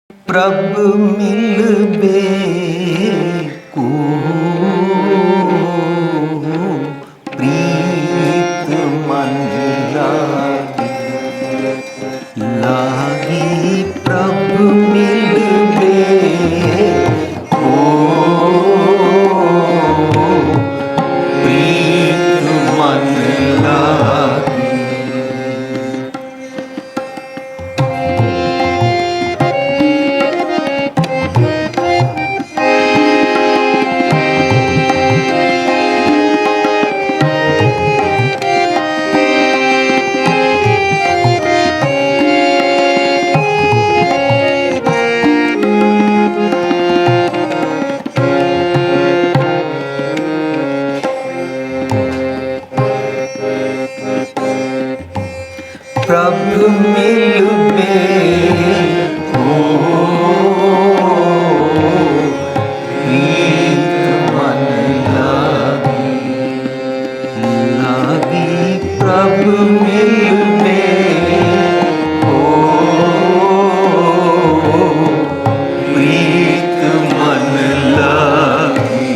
प्रभु मिलबे को प्रीत मन लागी प्रभु मिलबे को प्रीत मन लागी। प्रभु मिलबे को प्रीत मन लागी प्रभु मिलबे को प्रीत मन लागी।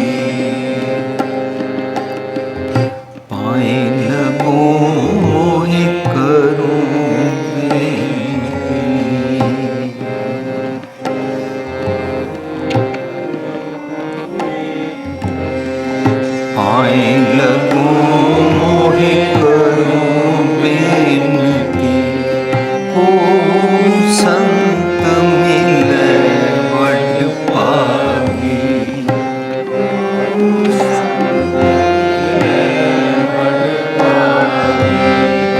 पाए लगो मोहि आए लगो मोहि करूं बेनती को संत मिले वड पागी।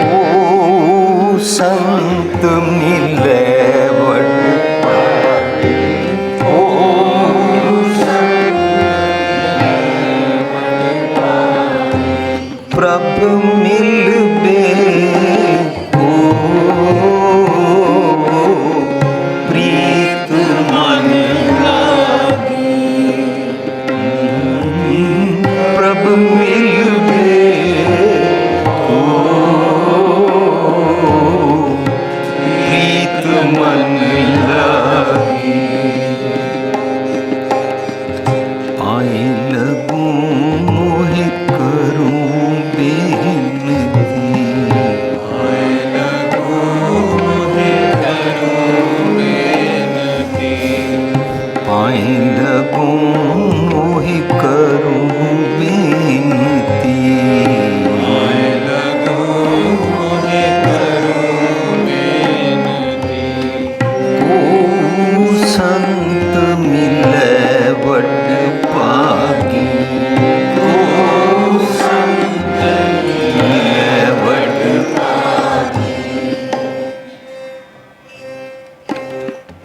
ओ संत मिले वड पागी। ओ प्रभु मिलबे को प्रीत मन लागी। प्रभु मिलबे को प्रीत मन लागी। आए लगो मोहि करूं बेनती आए लगो मोहि करूं बेनती को संत मिले वड पागी। को संत मिले वड पागी।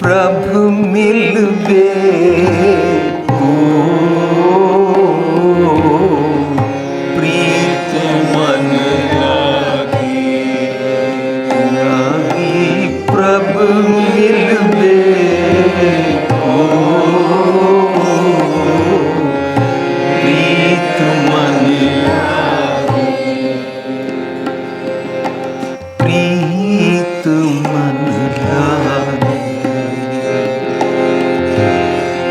प्रभु मिलबे को प्रीत मन लागी। प्रभु मिलबे को प्रीत मन लागी। प्रीत मन लागी।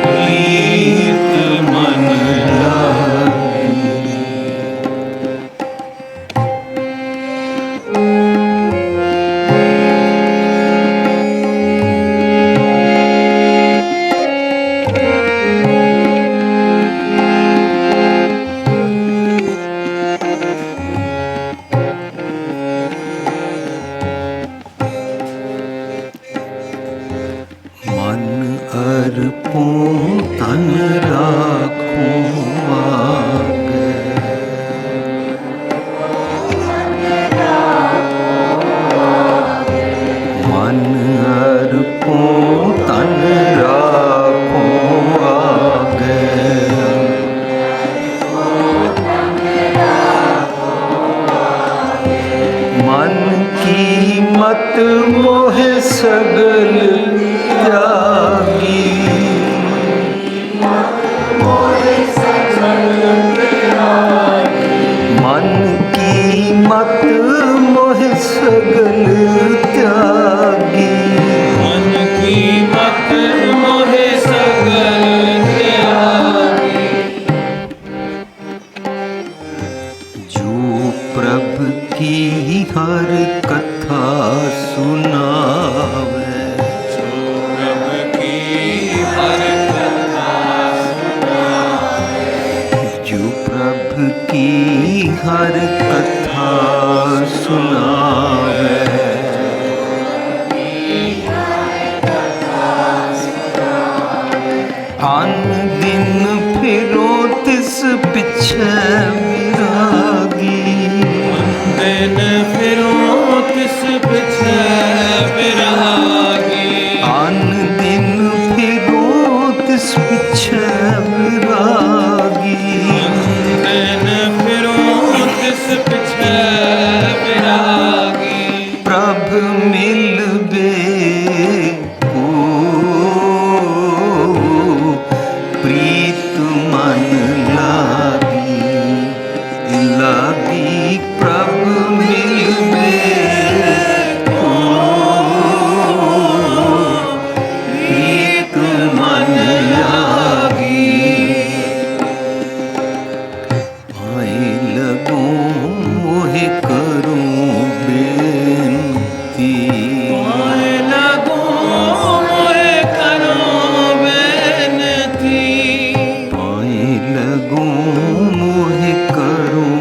प्रीत मन लागी। मन अर्पूं तन राखूं आगे। मन अर्पूं तन राखूं आगे। मन की मत मोह सगल त्यागी। मन आन दिन फिरो तिस पिछे विरागी। दिन फिरो तिस पिछे विरागी। आन दिन फिरो तिस पिछे विरागी। दिन फिरो तिस पिछे विरागी। प्रभ मिलबे को प्रीत मन लागी। लागी प्रभ मिलबे को प्रीत मन लागी। आए लगो मोहे करूं बेनती। आए लगो मोहे करूं बेनती। आए लगो मोहे करूं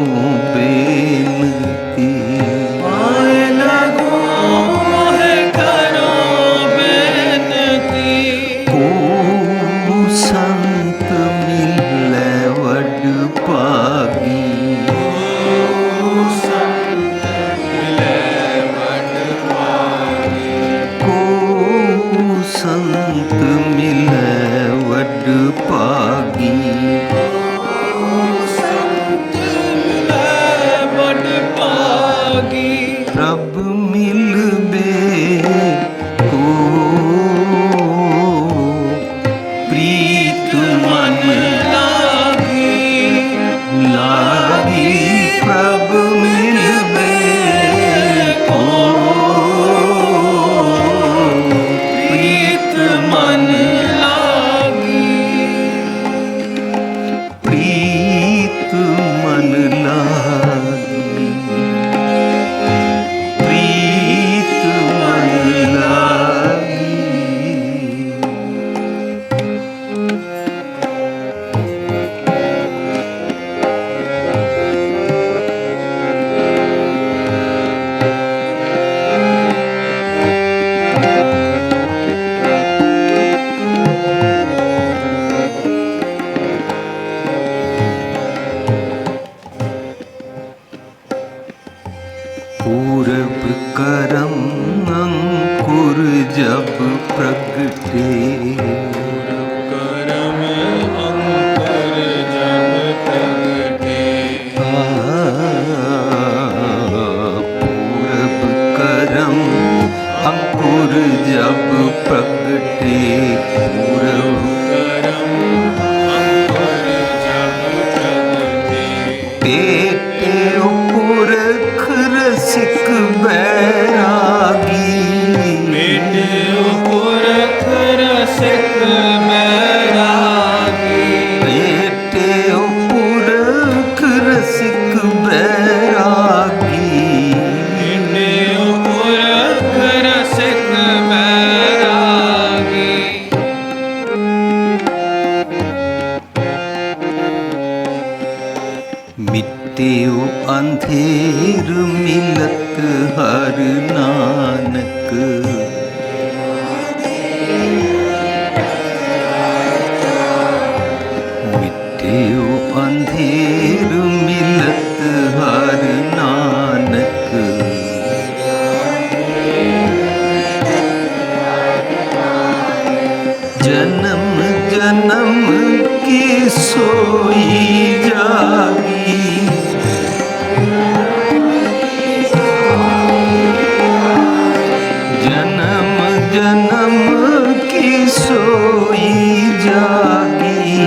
बेनती। आए लगो मोहे करूं बेनती। को संत मिले वड पागी। को संत मिले वड पागी। प्रभ मिलबे को प्रीत मन लागी। लागी प्रभ मिलबे को प्रीत मन लागी। प्रीत मन लागी। प्रीत मन लागी। पूरब करम अंकुर जब प्रगटे। करम अंकुर जब प्रगटे। पूरब करम अंकुर जब प्रगटे। पूरब करम अंकुर जब प्रगटे। पेटे पुरख रसिक बैरागी। पेटे पुरख रसिक बैरागी। पेटे पुरख रसिक बैरागी। पेटे पुरख रसिक बैरागी। मिट्टेओ अंधेर मिलत हर नानक। मिट्टेओ अंधेर मिलत हर नानक। जन्म जन्म की सोई जागी। जन्म जन्म की सोई जागी।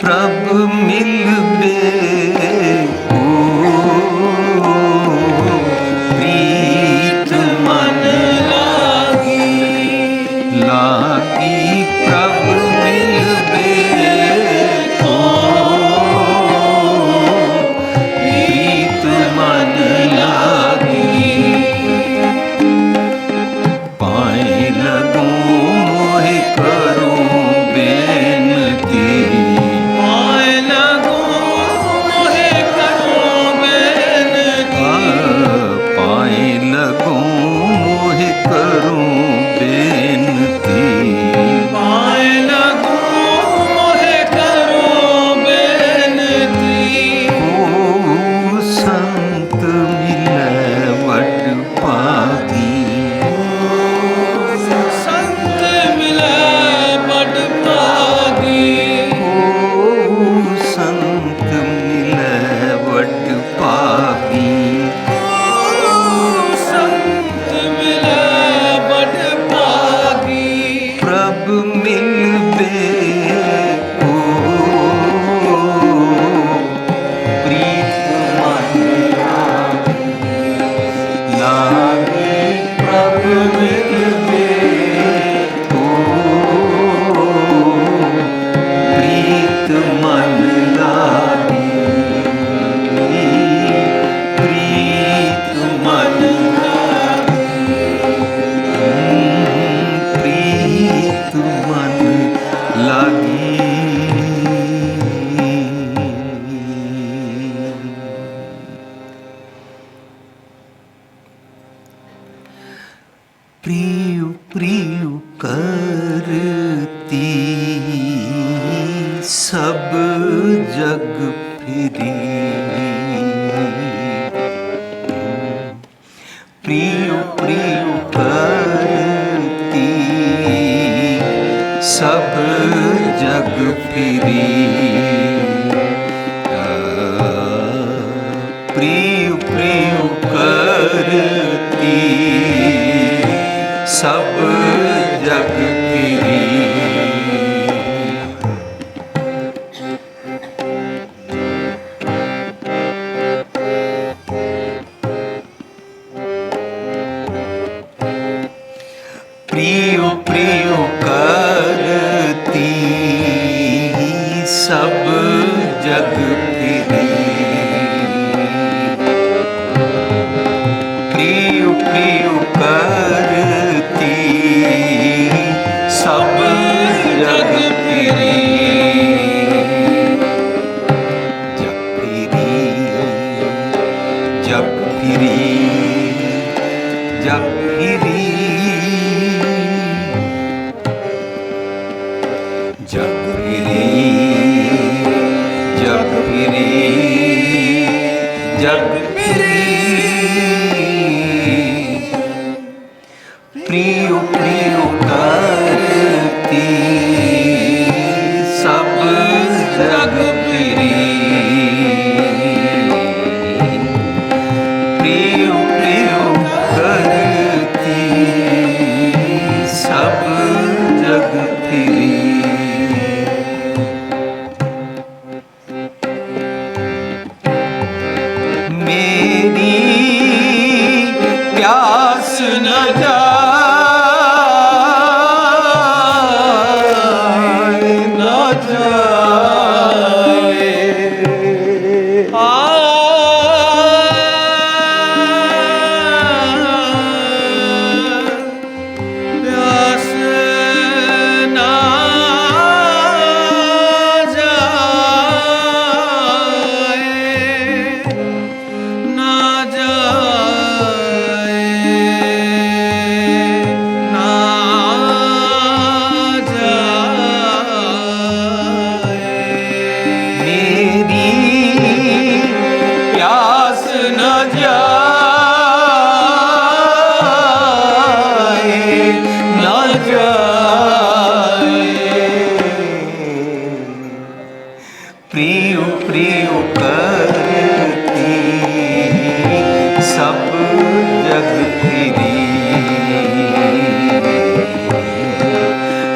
प्रभ मिलबे को प्रीत मन लागी। लागी प्रभ मिलबे को प्रीत मन लागी। प्रिय प्रिय करती सब जग फिरी, प्रिय प्रिय करती सब जग फिरी, प्रिय प्रिय करती सब जग फिरी। प्रिय प्रिय करती सब जग फिरी, प्रिय प्रिय करती सब जग फिरी, जग फिरी जग फिरी जग फिरी, जग फिरी जग फिरी जग फिरी, प्रिय प्रिय करती सब जग फिरी, प्रिय प्रिय करती सब जग फिरी। मेरी प्यास न जाए न जाए, प्यास ना प्रिय प्रिय करती सब जग फिरी,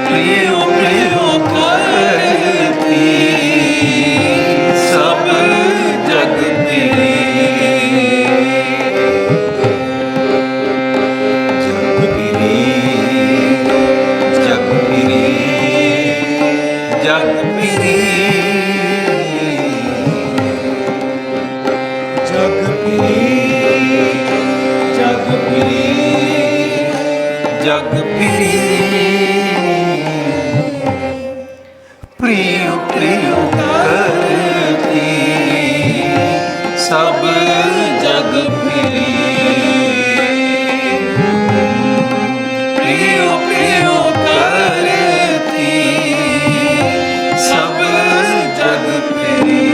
प्रिय प्रिय करती सब जग फिरी, जग फिरी जग फिरी जग फिरी, जग फिरी जग फिरी जग फिरी, प्रिय प्रिय करती सब जग फिरी, प्रिय प्रिय करती सब जग फिरी।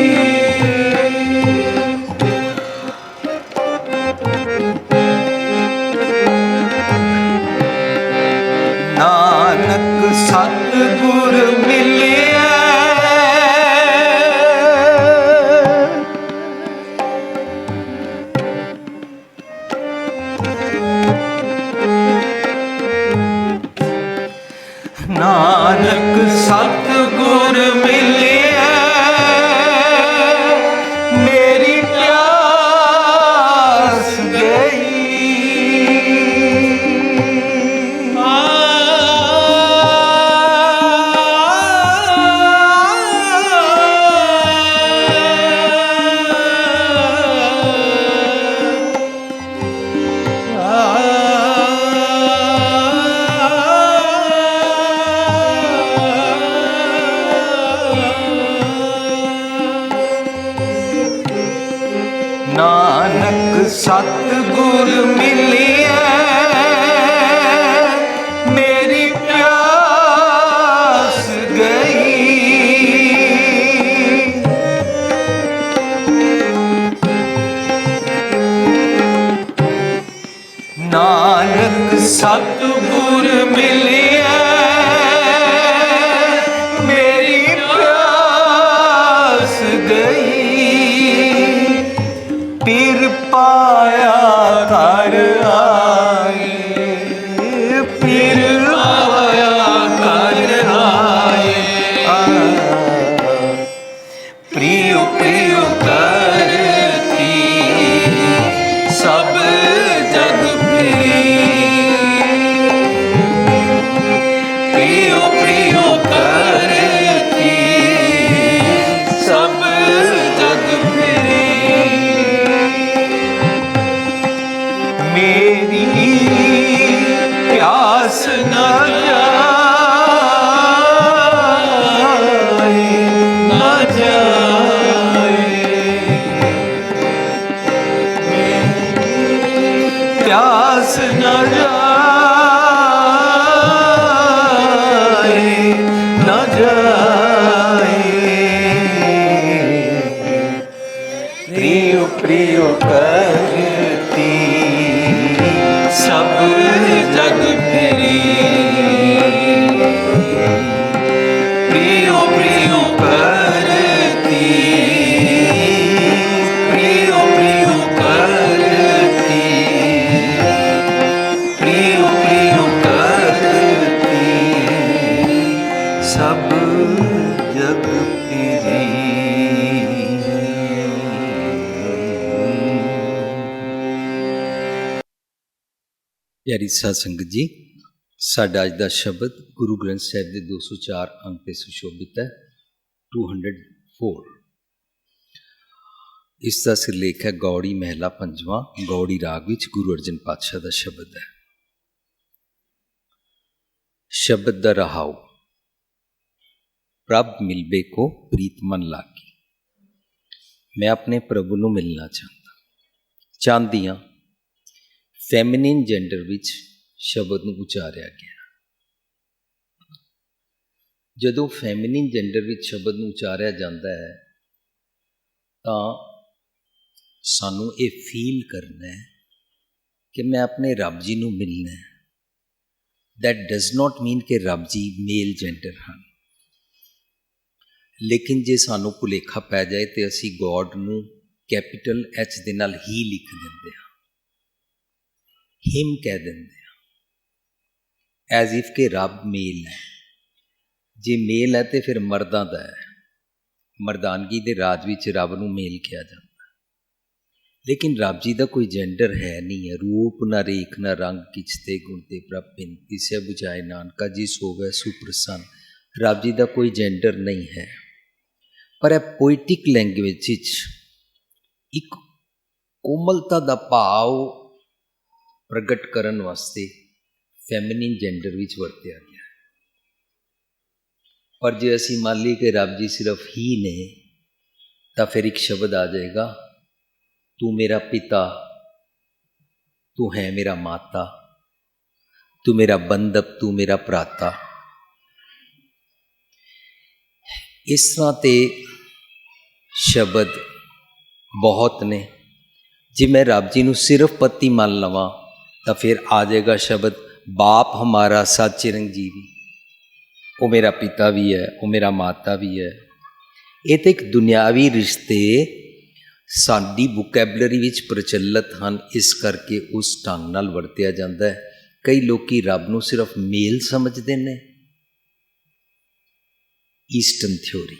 नानक सतगुर मिलिया, नानक सतगुर मिलिया, मेरी प्यास गई, नानक सतगुर मिलिया, ਨਾਨਕ ਸਤਿਗੁਰ ਮਿਲਿਆ ਮੇਰੀ ਪਿਆਸ ਗਈ ਪੀਰ ਪਾਇਆ ਘਰ ਆਏ ਪੀਰ ਪਾਇਆ ਘਰ ਆਏ प्रियो प्रियो करती सब जग फिरी प्रियो प्रियो करती सब जग फिरी मेरी प्यास न प्यास न जाए न जाए प्रियो प्रियो करती सब जग फिरी प्रियो प्रियो करती प्रियो प्रियो करती प्रियो प्रियो करती सब जग फिरी ਪਿਆਰੀ ਸਾਧ ਸੰਗਤ ਜੀ, ਸਾਡਾ ਅੱਜ ਦਾ ਸ਼ਬਦ ਗੁਰੂ ਗ੍ਰੰਥ ਸਾਹਿਬ ਦੇ 204 ਅੰਕ 'ਤੇ ਸੁਸ਼ੋਭਿਤ ਹੈ। 204 ਇਸ ਦਾ ਸਿਰਲੇਖ ਹੈ ਗੌੜੀ ਮਹਿਲਾ ਪੰਜਵਾਂ, ਗੌੜੀ ਰਾਗ ਵਿੱਚ ਗੁਰੂ ਅਰਜਨ ਪਾਤਸ਼ਾਹ ਦਾ ਸ਼ਬਦ ਹੈ। ਸ਼ਬਦ ਦਾ ਰਹਾਉ। ਪ੍ਰਭ ਮਿਲਬੇ ਕੋ ਪ੍ਰੀਤ ਮਨ ਲਾਗੀ। ਮੈਂ ਆਪਣੇ ਪ੍ਰਭੂ ਨੂੰ ਮਿਲਣਾ ਚਾਹੁੰਦੀ ਹਾਂ। ਫੈਮਿਨਿਨ ਜੈਂਡਰ ਵਿੱਚ ਸ਼ਬਦ ਨੂੰ ਉਚਾਰਿਆ ਗਿਆ। ਜਦੋਂ ਫੈਮਿਨਿਨ ਜੈਂਡਰ ਵਿੱਚ ਸ਼ਬਦ ਨੂੰ ਉਚਾਰਿਆ ਜਾਂਦਾ ਹੈ ਤਾਂ ਸਾਨੂੰ ਇਹ ਫੀਲ ਕਰਨਾ ਹੈ ਕਿ ਮੈਂ ਆਪਣੇ ਰੱਬ ਜੀ ਨੂੰ ਮਿਲਣਾ ਹੈ। ਦੈਟ ਡਜ਼ ਨਾਟ ਮੀਨ ਕਿ ਰੱਬ ਜੀ ਮੇਲ ਜੈਂਡਰ ਹਨ, ਲੇਕਿਨ ਜੇ ਸਾਨੂੰ ਭੁਲੇਖਾ ਪੈ ਜਾਏ ਤੇ ਅਸੀਂ ਗੋਡ ਨੂੰ ਕੈਪੀਟਲ ਐਚ ਦੇ ਨਾਲ ਹੀ ਲਿਖ ਦਿੰਦੇ ਹਾਂ, ਹਿਮ ਕਹਿ ਦਿੰਦੇ ਹਾਂ, ਐਜ਼ ਇਫ ਕਿ ਰੱਬ ਮੇਲ ਹੈ। ਜੇ ਮੇਲ ਹੈ ਤੇ ਫਿਰ ਮਰਦਾਂ ਦਾ ਹੈ, ਮਰਦਾਨਗੀ ਦੇ ਰਾਜ ਵਿੱਚ ਰੱਬ ਨੂੰ ਮੇਲ ਕਿਹਾ ਜਾਂਦਾ। ਲੇਕਿਨ ਰੱਬ ਜੀ ਦਾ ਕੋਈ ਜੈਂਡਰ ਹੈ ਨਹੀਂ ਹੈ। ਰੂਪ ਨਾ ਰੇਖ ਨਾ ਰੰਗ ਕਿਛਤੇ ਗੁਣ ਤੇ ਪ੍ਰਭ ਬਿਨ ਤਿਸੈ ਬੁਝਾਏ ਨਾਨਕਾ ਜੀ ਸੋਵੈ ਸੁਪ੍ਰਸੰਨ। ਰੱਬ ਜੀ ਦਾ ਕੋਈ ਜੈਂਡਰ ਨਹੀਂ ਹੈ। ਪਰ ਇਹ ਪੋਇਟਿਕ ਲੈਂਗੁਏਜ ਵਿੱਚ ਇੱਕ ਕੋਮਲਤਾ ਦਾ ਭਾਵ ਪ੍ਰਗਟ ਕਰਨ ਵਾਸਤੇ ਫੈਮਿਨਿਨ ਜੈਂਡਰ ਵਿੱਚ ਵਰਤਿਆ ਗਿਆ। ਪਰ ਜੇ ਅਸੀਂ ਮੰਨ ਲਈਏ ਕਿ ਰੱਬ ਜੀ ਸਿਰਫ ਹੀ ਨੇ ਤਾਂ ਫਿਰ ਇੱਕ ਸ਼ਬਦ ਆ ਜਾਏਗਾ, ਤੂੰ ਮੇਰਾ ਪਿਤਾ, ਤੂੰ ਹੈ ਮੇਰਾ ਮਾਤਾ, ਤੂੰ ਮੇਰਾ ਬੰਧਪ, ਤੂੰ ਮੇਰਾ ਭਰਾਤਾ। ਇਸ ਤਰ੍ਹਾਂ ਤੇ ਸ਼ਬਦ ਬਹੁਤ ਨੇ। ਜੇ ਮੈਂ ਰੱਬ ਜੀ ਨੂੰ ਸਿਰਫ ਪਤੀ ਮੰਨ ਲਵਾਂ ਤਾਂ ਫਿਰ ਆ ਜਾਏਗਾ ਸ਼ਬਦ ਬਾਪ ਹਮਾਰਾ ਸਤ ਚਿਰੰਜੀਵੀ। ਉਹ ਮੇਰਾ ਪਿਤਾ ਵੀ ਹੈ, ਉਹ ਮੇਰਾ ਮਾਤਾ ਵੀ ਹੈ। ਇਹ ਤਾਂ ਇੱਕ ਦੁਨਿਆਵੀ ਰਿਸ਼ਤੇ ਸਾਡੀ ਵੋਕੈਬਲਰੀ ਵਿੱਚ ਪ੍ਰਚਲਿਤ ਹਨ, ਇਸ ਕਰਕੇ ਉਸ ਢੰਗ ਨਾਲ ਵਰਤਿਆ ਜਾਂਦਾ ਹੈ। ਕਈ ਲੋਕੀ ਰੱਬ ਨੂੰ ਸਿਰਫ ਮੇਲ ਸਮਝਦੇ ਨੇ, ਈਸਟਰਨ ਥਿਓਰੀ।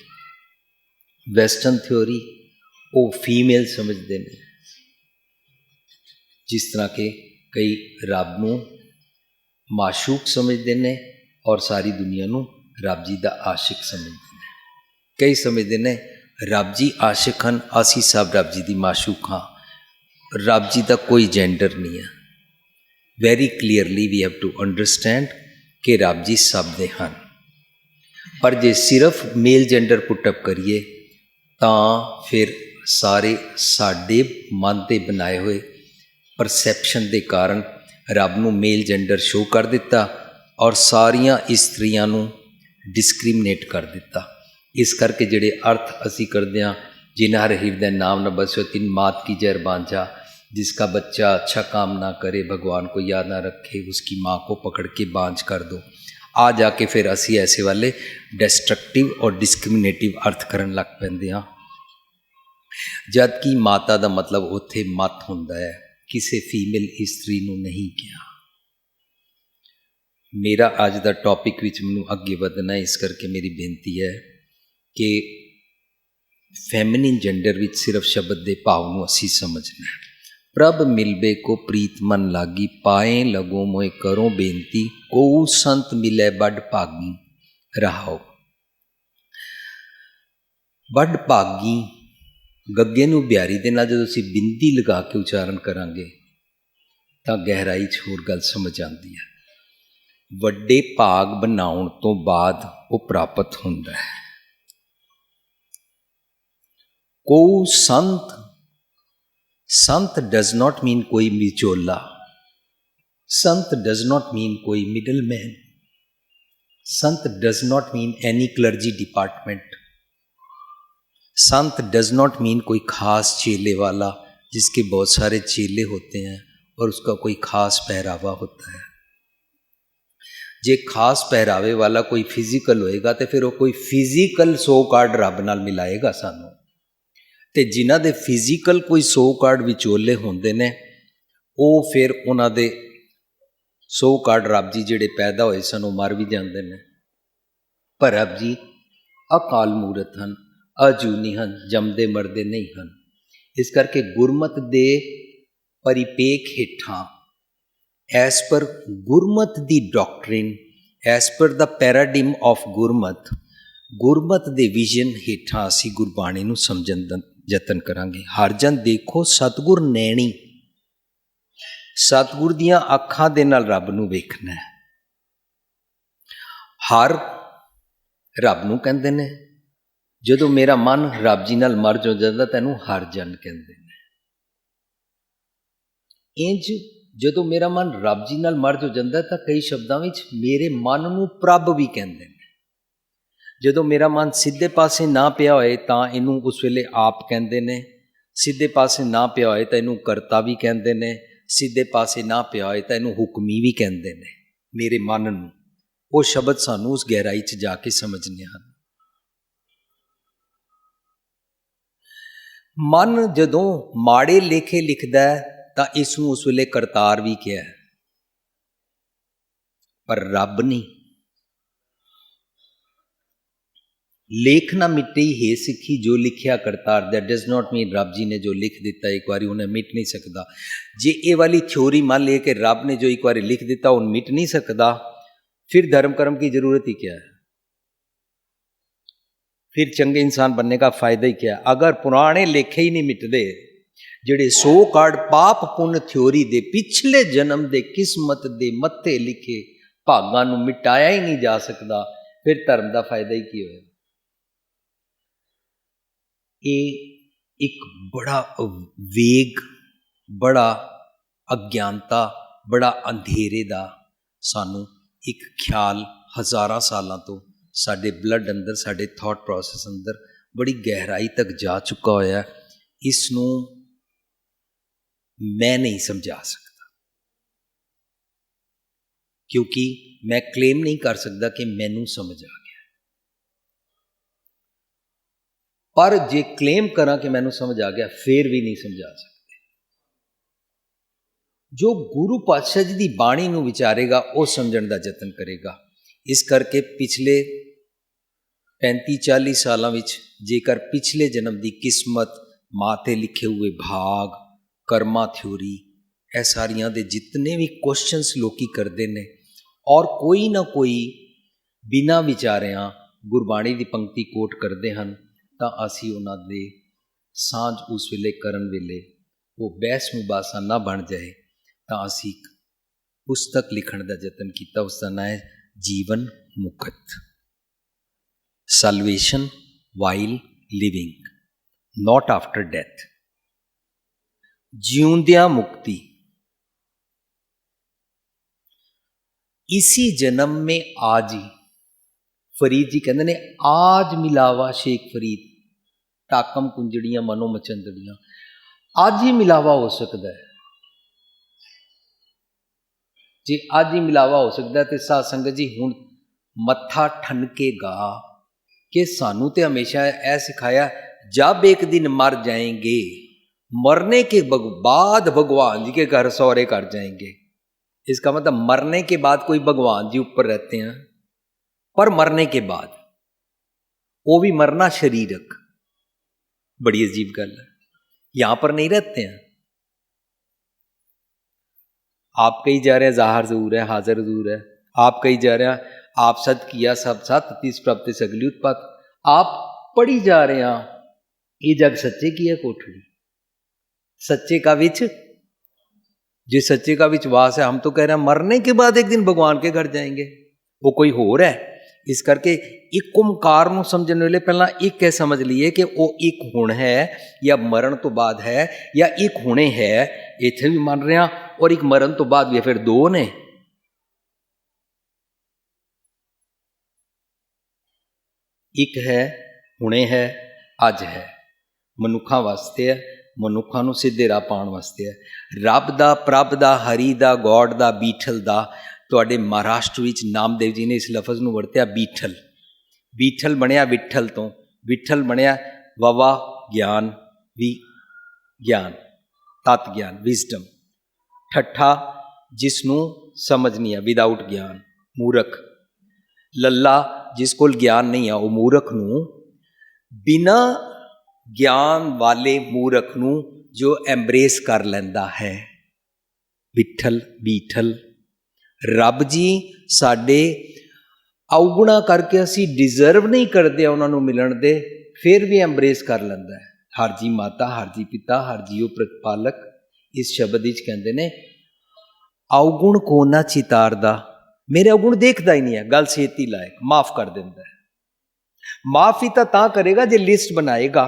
ਵੈਸਟਰਨ ਥਿਓਰੀ ਉਹ ਫੀਮੇਲ ਸਮਝਦੇ ਨੇ। ਜਿਸ ਤਰ੍ਹਾਂ ਕਿ ਕਈ ਰੱਬ ਨੂੰ ਮਾਸ਼ੂਕ ਸਮਝਦੇ ਨੇ ਔਰ ਸਾਰੀ ਦੁਨੀਆ ਨੂੰ ਰੱਬ ਜੀ ਦਾ ਆਸ਼ਿਕ ਸਮਝਦੇ ਨੇ। ਕਈ ਸਮਝਦੇ ਨੇ ਰੱਬ ਜੀ ਆਸ਼ਿਕ ਹਨ, ਅਸੀਂ ਸਭ ਰੱਬ ਜੀ ਦੀ ਮਾਸ਼ੂਕ ਹਾਂ। ਰੱਬ ਜੀ ਦਾ ਕੋਈ ਜੈਂਡਰ ਨਹੀਂ ਹੈ। Very clearly we have to understand ਕਿ ਰੱਬ ਜੀ ਸਭ ਦੇ ਹਨ। ਪਰ ਜੇ ਸਿਰਫ ਮੇਲ ਜੈਂਡਰ ਪੁੱਟਅਪ ਕਰੀਏ ਤਾਂ ਫਿਰ ਸਾਰੇ ਸਾਡੇ ਮਨ ਦੇ ਬਣਾਏ ਹੋਏ ਪਰਸੈਪਸ਼ਨ ਦੇ ਕਾਰਨ ਰੱਬ ਨੂੰ ਮੇਲ ਜੈਂਡਰ ਸ਼ੋ ਕਰ ਦਿੱਤਾ ਔਰ ਸਾਰੀਆਂ ਇਸਤਰੀਆਂ ਨੂੰ ਡਿਸਕ੍ਰਿਮੀਨੇਟ ਕਰ ਦਿੱਤਾ। ਇਸ ਕਰਕੇ ਜਿਹੜੇ ਅਰਥ ਅਸੀਂ ਕਰਦੇ ਹਾਂ, ਜਿਨ੍ਹਾਂ ਹਰ ਹਿਰਦੈ ਨਾਮ ਨ ਬਸਿਓ ਤਿਨ ਮਾਤ ਕੀ ਜ਼ਹਿਰ ਬਾਂਝਾ, जिसका बच्चा अच्छा काम ना करे, भगवान को याद ना रखे, उसकी माँ को पकड़ के बांझ कर दो। आ जाके फिर असी ऐसे वाले डिस्ट्रक्टिव और डिस्क्रिमिनेटिव अर्थ करन लग पैंदे हाँ, जबकि माता का मतलब उत्थे मत हुंदा है, किसी फीमेल इस्त्री नूं नहीं किया। मेरा अज का टॉपिक विच मैनूं अगे वधना है, इस करके मेरी बेनती है कि फैमिनिन जेंडर विच सिर्फ शब्द के भाव नूं असीं समझना है। प्रभ मिलबे को प्रीत मन लागी, पाए लगो मोए करो बेनती, को संत मिले बड़ भागी रहाओ। बड़ भागी गग्गे नूं बिहारी दे नाल जदों असीं बिंदी लगा के उचारण करांगे तां गहराई च होर गल समझ आंदी है। वड्डे भाग बनाउण तो बाद वो प्राप्त हुंदा है। को संत, संत डज नॉट मीन कोई विचोला, संत डज नॉट मीन कोई middle man, Sant does not mean any clergy department, Sant does not mean कोई खास चेले वाला जिसके बहुत सारे चेले होते हैं और उसका कोई खास पहरावा होता है। जे खास पहरावे वाला कोई फिजिकल होएगा तो फिर वो कोई फिजिकल सो कार्ड रब नाल मिलाएगा सानू, ते जिन्हां दे फिजिकल कोई सो कार्ड विचोले होंदे ने वो फिर उन्हां दे सो कार्ड रब जी जिहड़े पैदा होए सन वो मर भी जांदे ने, पर रब जी अकाल मूरत हन, अजूनी हन, जमदे मरदे नहीं हन। इस करके गुरमत दे परिपेख हेठां, एज पर गुरमत दी doctrine, as per the paradigm of Gurmat, Gurmat दे विजन हेठां असीं गुरबाणी नूं समझण दा यतन करांगे। हर जन देखो सतगुर नैणी, सतगुर दियां अखां दे नाल रब नूं वेखना है। हर रब नूं कहंदे ने, जदों मेरा मन रब जी नाल मर्ज हो जांदा तैनूं हर जन कहंदे ने। इंज जदों मेरा मन रब जी नाल मर्ज हो जांदा तां कई शब्दां विच मेरे मन नूं प्रभ भी कहंदे ने। जदों मेरा मन सीधे पासे ना पिया होए तां इनूं उस वेले आप कहंदे ने, सीधे पासे ना पिया होए तां इनूं करता भी कहंदे ने, सीधे पासे ना पिया होए तां इनूं हुक्मी भी कहंदे ने। मेरे मन नूं वो शब्द सानूं उस गहराई च जाके समझने हन। मन जदों माड़े लेखे लिखदा है तां इसनूं उस वेले करतार भी कहा है, पर रब नहीं। लेख ना मिटे हे सिखी जो लिखिया Kartar, that does not mean रब जी ने जो लिख दिता एक बारी उन्हें मिट नहीं सकता। जे ये वाली थ्योरी मान लिया कि रब ने जो एक बारी लिख दिता उन मिट नहीं सकता, फिर धर्म कर्म की जरूरत ही क्या है? फिर चंगे इंसान बनने का फायदा ही क्या है? अगर पुराने लेखे ही नहीं मिटदे, जिहड़े सो कार्ड पाप पुण्य थ्योरी दे पिछले जन्म दे किस्मत दे मत्थे लिखे भागां नूं मिटाया ही नहीं जा सकता, फिर धर्म का फायदा ही की होया? ये एक बड़ा वेग, बड़ा अज्ञानता, बड़ा अंधेरे दा सानू एक ख्याल हज़ारां सालां तो साडे ब्लड अंदर, साडे थॉट प्रोसैस अंदर बड़ी गहराई तक जा चुका होया। इसनूं मैं नहीं समझा सकता, क्योंकि मैं क्लेम नहीं कर सकता कि मैनू समझ आ गया। पर जे क्लेम करा कि मैनू समझ आ गया, फिर भी नहीं समझा सकते। जो गुरु पातशाह जी की बाणी नूं विचारेगा वो समझण दा यतन करेगा। इस करके पिछले 35-40 सालों विच जेकर पिछले जन्म की किस्मत, माथे लिखे हुए भाग, कर्मा थ्योरी, यह सारियां दे जितने भी क्वेश्चनस लोकी करते हैं और कोई ना कोई बिना विचारिया गुरबाणी की पंक्ति कोट करते हैं, तो असी उन्हां दे सांझ उस वेले करन वेले वो बहस मुबासा ना बन जाए, तो असी पुस्तक लिखण का यतन किया। उसका नाम है जीवन मुक्त, salvation while living, not after death, जिउंदिया मुक्ति। इसी जन्म में आज ही फरीद जी कहते हैं, आज मिलावा शेख फरीद, टाकम कुंजड़ियां मनो मचंदड़ियां, आज ही मिलावा हो सकता है। जे अज ही मिलावा हो सकता तो साध संगत जी हुण मत्था ठनकेगा कि सानू तो हमेशा ऐ सिखाया जब एक दिन मर जाएंगे, मरने के बाद भगवान जी के घर सौरे कर जाएंगे। इसका मतलब मरने के बाद कोई भगवान जी ऊपर रहते हैं, पर मरने के बाद वो भी मरना शरीरक। बड़ी अजीब गल है, यहां पर नहीं रहते हैं। आप कहीं जा रहे हैं ज़ाहिर ज़रूर है, हाजिर ज़रूर है। आप कहीं जा रहे हैं आप सत किया सब सत तीस प्राप्ति सगली उत्पात। आप पढ़ी जा रहे हैं ये जग सच्चे की है कोठड़ी, सच्चे का विच जो सच्चे का विश्वास है। हम तो कह रहे हैं मरने के बाद एक दिन भगवान के घर जाएंगे, वो कोई होर है। इस करके एक ओंकार ਨੂੰ समझने वाले पहला एक कह समझ लिए कि वो एक हुण है या मरण तो बाद है या एक हुणे है, इत्थे भी मान रहे हैं, और एक मरण तो बाद भी है, फिर दो ने। एक है हुणे है अज है, मनुखा वास्ते है, मनुखा ਨੂੰ ਸਿੱਧੇ ਰਾਹ ਪਾਉਣ ਵਾਸਤੇ ਹੈ। ਰੱਬ ਦਾ ਪ੍ਰਭ ਦਾ ਹਰੀ ਦਾ ਗੋਡ ਦਾ ਬੀਠਲ ਦਾ। ਤੁਹਾਡੇ ਮਹਾਰਾਸ਼ਟਰ ਵਿੱਚ ਨਾਮਦੇਵ ਜੀ ਨੇ ਇਸ ਲਫ਼ਜ਼ ਨੂੰ ਵਰਤਿਆ ਬੀਠਲ। ਬੀਠਲ ਬਣਿਆ ਵਿਠਲ ਤੋਂ, ਵਿਠਲ ਬਣਿਆ ਵਵਾ ਗਿਆਨ ਵੀ ਗਿਆਨ ਤਤ ਗਿਆਨ ਵਿਜ਼ਡਮ। ਠੱਠਾ ਜਿਸ ਨੂੰ ਸਮਝ ਨਹੀਂ ਆ ਵਿਦਾਊਟ ਗਿਆਨ ਮੂਰਖ। ਲੱਲਾ ਜਿਸ ਕੋਲ ਗਿਆਨ ਨਹੀਂ ਆ ਉਹ ਮੂਰਖ ਨੂੰ, ਬਿਨਾ ਗਿਆਨ ਵਾਲੇ ਮੂਰਖ ਨੂੰ ਜੋ ਐਮਬਰੇਸ ਕਰ ਲੈਂਦਾ ਹੈ। ਵਿਠਲ ਬੀਠਲ। ਰੱਬ ਜੀ ਸਾਡੇ ਔਗੁਣਾ ਕਰਕੇ ਅਸੀਂ ਡਿਜ਼ਰਵ ਨਹੀਂ ਕਰਦੇ ਉਹਨਾਂ ਨੂੰ ਮਿਲਣ ਦੇ, ਫਿਰ ਵੀ ਐਮਬਰੇਸ ਕਰ ਲੈਂਦਾ ਹੈ। ਹਰ ਜੀ ਮਾਤਾ ਹਰ ਜੀ ਪਿਤਾ ਹਰ ਜੀਓ ਪ੍ਰਤਪਾਲਕ। ਇਸ ਸ਼ਬਦ ਵਿੱਚ ਕਹਿੰਦੇ ਨੇ ਔਗੁਣ ਕੋ ਨਾ ਚਿਤਾਰਦਾ, ਮੇਰੇ ਔਗੁਣ ਦੇਖਦਾ ਹੀ ਨਹੀਂ ਹੈ, ਗੱਲ ਛੇਤੀ ਲਾਇਕ ਮਾਫ ਕਰ ਦਿੰਦਾ ਹੈ। ਮਾਫ ਹੀ ਤਾਂ ਕਰੇਗਾ ਜੇ ਲਿਸਟ ਬਣਾਏਗਾ।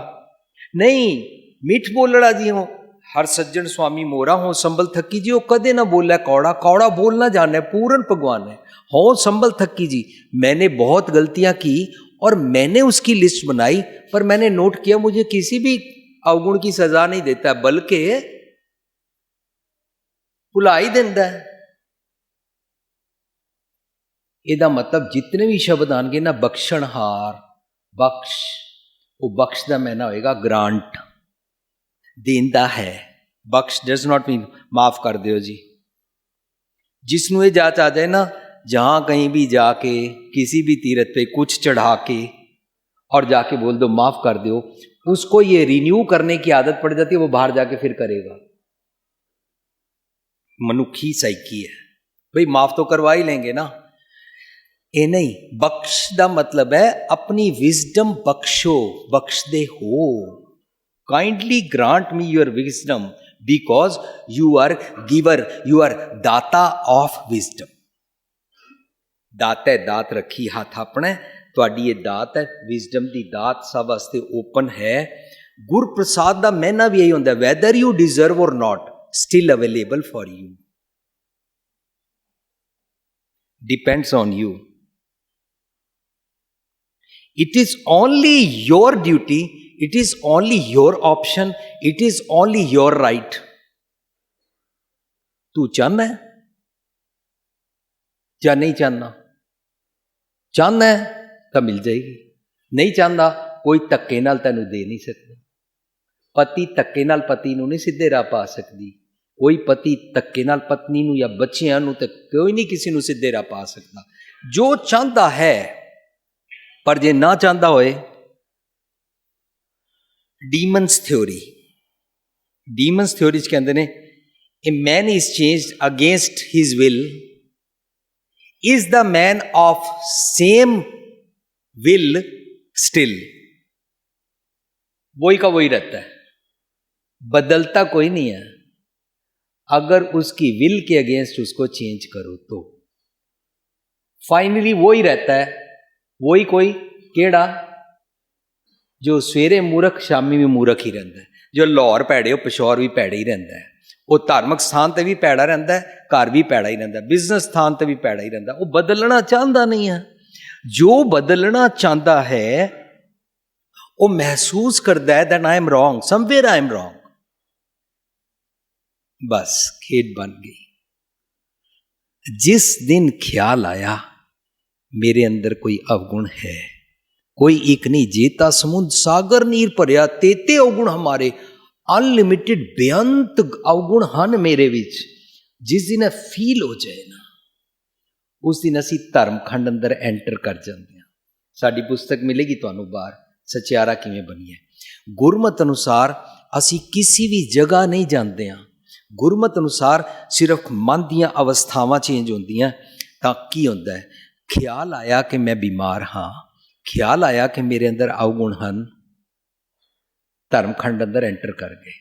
नहीं मिठ बोलड़ा जी हो हर सज्जन स्वामी मोरा हो। संबल थक्की जी वो कदे ना बोला कौड़ा, कौड़ा बोलना जाने पूर्ण भगवान है। हो संबल थक्की जी मैंने बहुत गलतियां की और मैंने उसकी लिस्ट बनाई, पर मैंने नोट किया मुझे किसी भी अवगुण की सजा नहीं देता, बल्कि भुला ही देता है। ਇਹਦਾ मतलब जितने भी शब्द आएंगे ना बख्शणहार बख्श, वो बख्श का मैना होएगा ग्रांट, देंदा है। बख्श डज नॉट मीन माफ कर दो जी। जिसनों ये जांच आ जाए ना जहां कहीं भी जाके किसी भी तीरथ पे कुछ चढ़ा के और जाके बोल दो माफ कर दो, उसको ये रिन्यू करने की आदत पड़ जाती है, वो बाहर जाके फिर करेगा। मनुखी साइकी है भाई, माफ तो करवा ही लेंगे ना। ये नहीं, बख्श का मतलब है अपनी विजडम बख्शो, बख्शदे हो। Kindly grant me your wisdom because you are giver, you are दाता ऑफ विजडम। दाता दात रखी हाथ अपने, तुहाडी ये दात है विजडम की दात सब वास्ते ओपन है। गुर प्रसाद का मैना भी यही होंदा है, वैदर यू डिजर्व और not still available for you, depends on you. It is only your duty, it is only your option, it is only your right. तू चाहना है या नहीं चाहना? चाहना है तो मिल जाएगी, नहीं चाहता कोई धक्के नाल तैनू दे नहीं सकता। पति धक्के नाल पति नू नहीं सीधे राह पा सकती, कोई पति धक्के नाल पत्नी नू या बच्चियां नू तो कोई नहीं किसी नू सीधे राह पा सकता। जो चाहता है, पर जे ना चाहता होए, डीमन्स थ्योरी, डीमन्स थ्योरी कहते हैं a man is changed against his will is the man of same will still. वही का वही रहता है, बदलता कोई नहीं है। अगर उसकी विल के अगेंस्ट उसको चेंज करो तो फाइनली वही रहता है। वही कोई केड़ा जो सवेरे मूर्ख शामी भी मूर्ख ही रहता है, जो लाहौर भैड़े हो पिशौर भी भैड़े ही रहता है, वो धार्मिक स्थान पर भी भैड़ा रहता है, घर भी भैड़ा ही रहता है, बिजनेस स्थान पर भी भैड़ा ही रहता है। वो बदलना चाहता नहीं है। जो बदलना चाहता है वो महसूस करता है that I am wrong, somewhere I am wrong, बस खेड बन गई। जिस दिन ख्याल आया मेरे अंदर कोई अवगुण है, कोई एक नहीं, जेता समुद्र सागर नीर भरिया, तेते अवगुण हमारे, अनलिमिटेड बेअंत अवगुण ਹਨ ਮੇਰੇ ਵਿੱਚ। जिस दिन ਇਹ फील हो जाए ना, उस दिन ਅਸੀਂ ਧਰਮਖੰਡ ਅੰਦਰ ਐਂਟਰ ਕਰ ਜਾਂਦੇ ਹਾਂ। ਸਾਡੀ ਪੁਸਤਕ ਮਿਲੇਗੀ ਤੁਹਾਨੂੰ ਬਾਹਰ, ਸਚਿਆਰਾ ਕਿਵੇਂ ਬਣੀ ਹੈ। ਗੁਰਮਤਿ ਅਨੁਸਾਰ ਅਸੀਂ ਕਿਸੇ ਵੀ ਜਗ੍ਹਾ ਨਹੀਂ ਜਾਂਦੇ ਹਾਂ। ਗੁਰਮਤਿ ਅਨੁਸਾਰ ਸਿਰਫ ਮਨ ਦੀਆਂ ਅਵਸਥਾਵਾਂ ਚੇਂਜ ਹੁੰਦੀਆਂ। ਤਾਂ ਕੀ ਹੁੰਦਾ ਹੈ, ਖਿਆਲ ਆਇਆ ਕਿ ਮੈਂ ਬਿਮਾਰ ਹਾਂ, ਖਿਆਲ ਆਇਆ ਕਿ ਮੇਰੇ ਅੰਦਰ ਅਵਗੁਣ ਹਨ, धर्मखंड अंदर एंटर कर गए।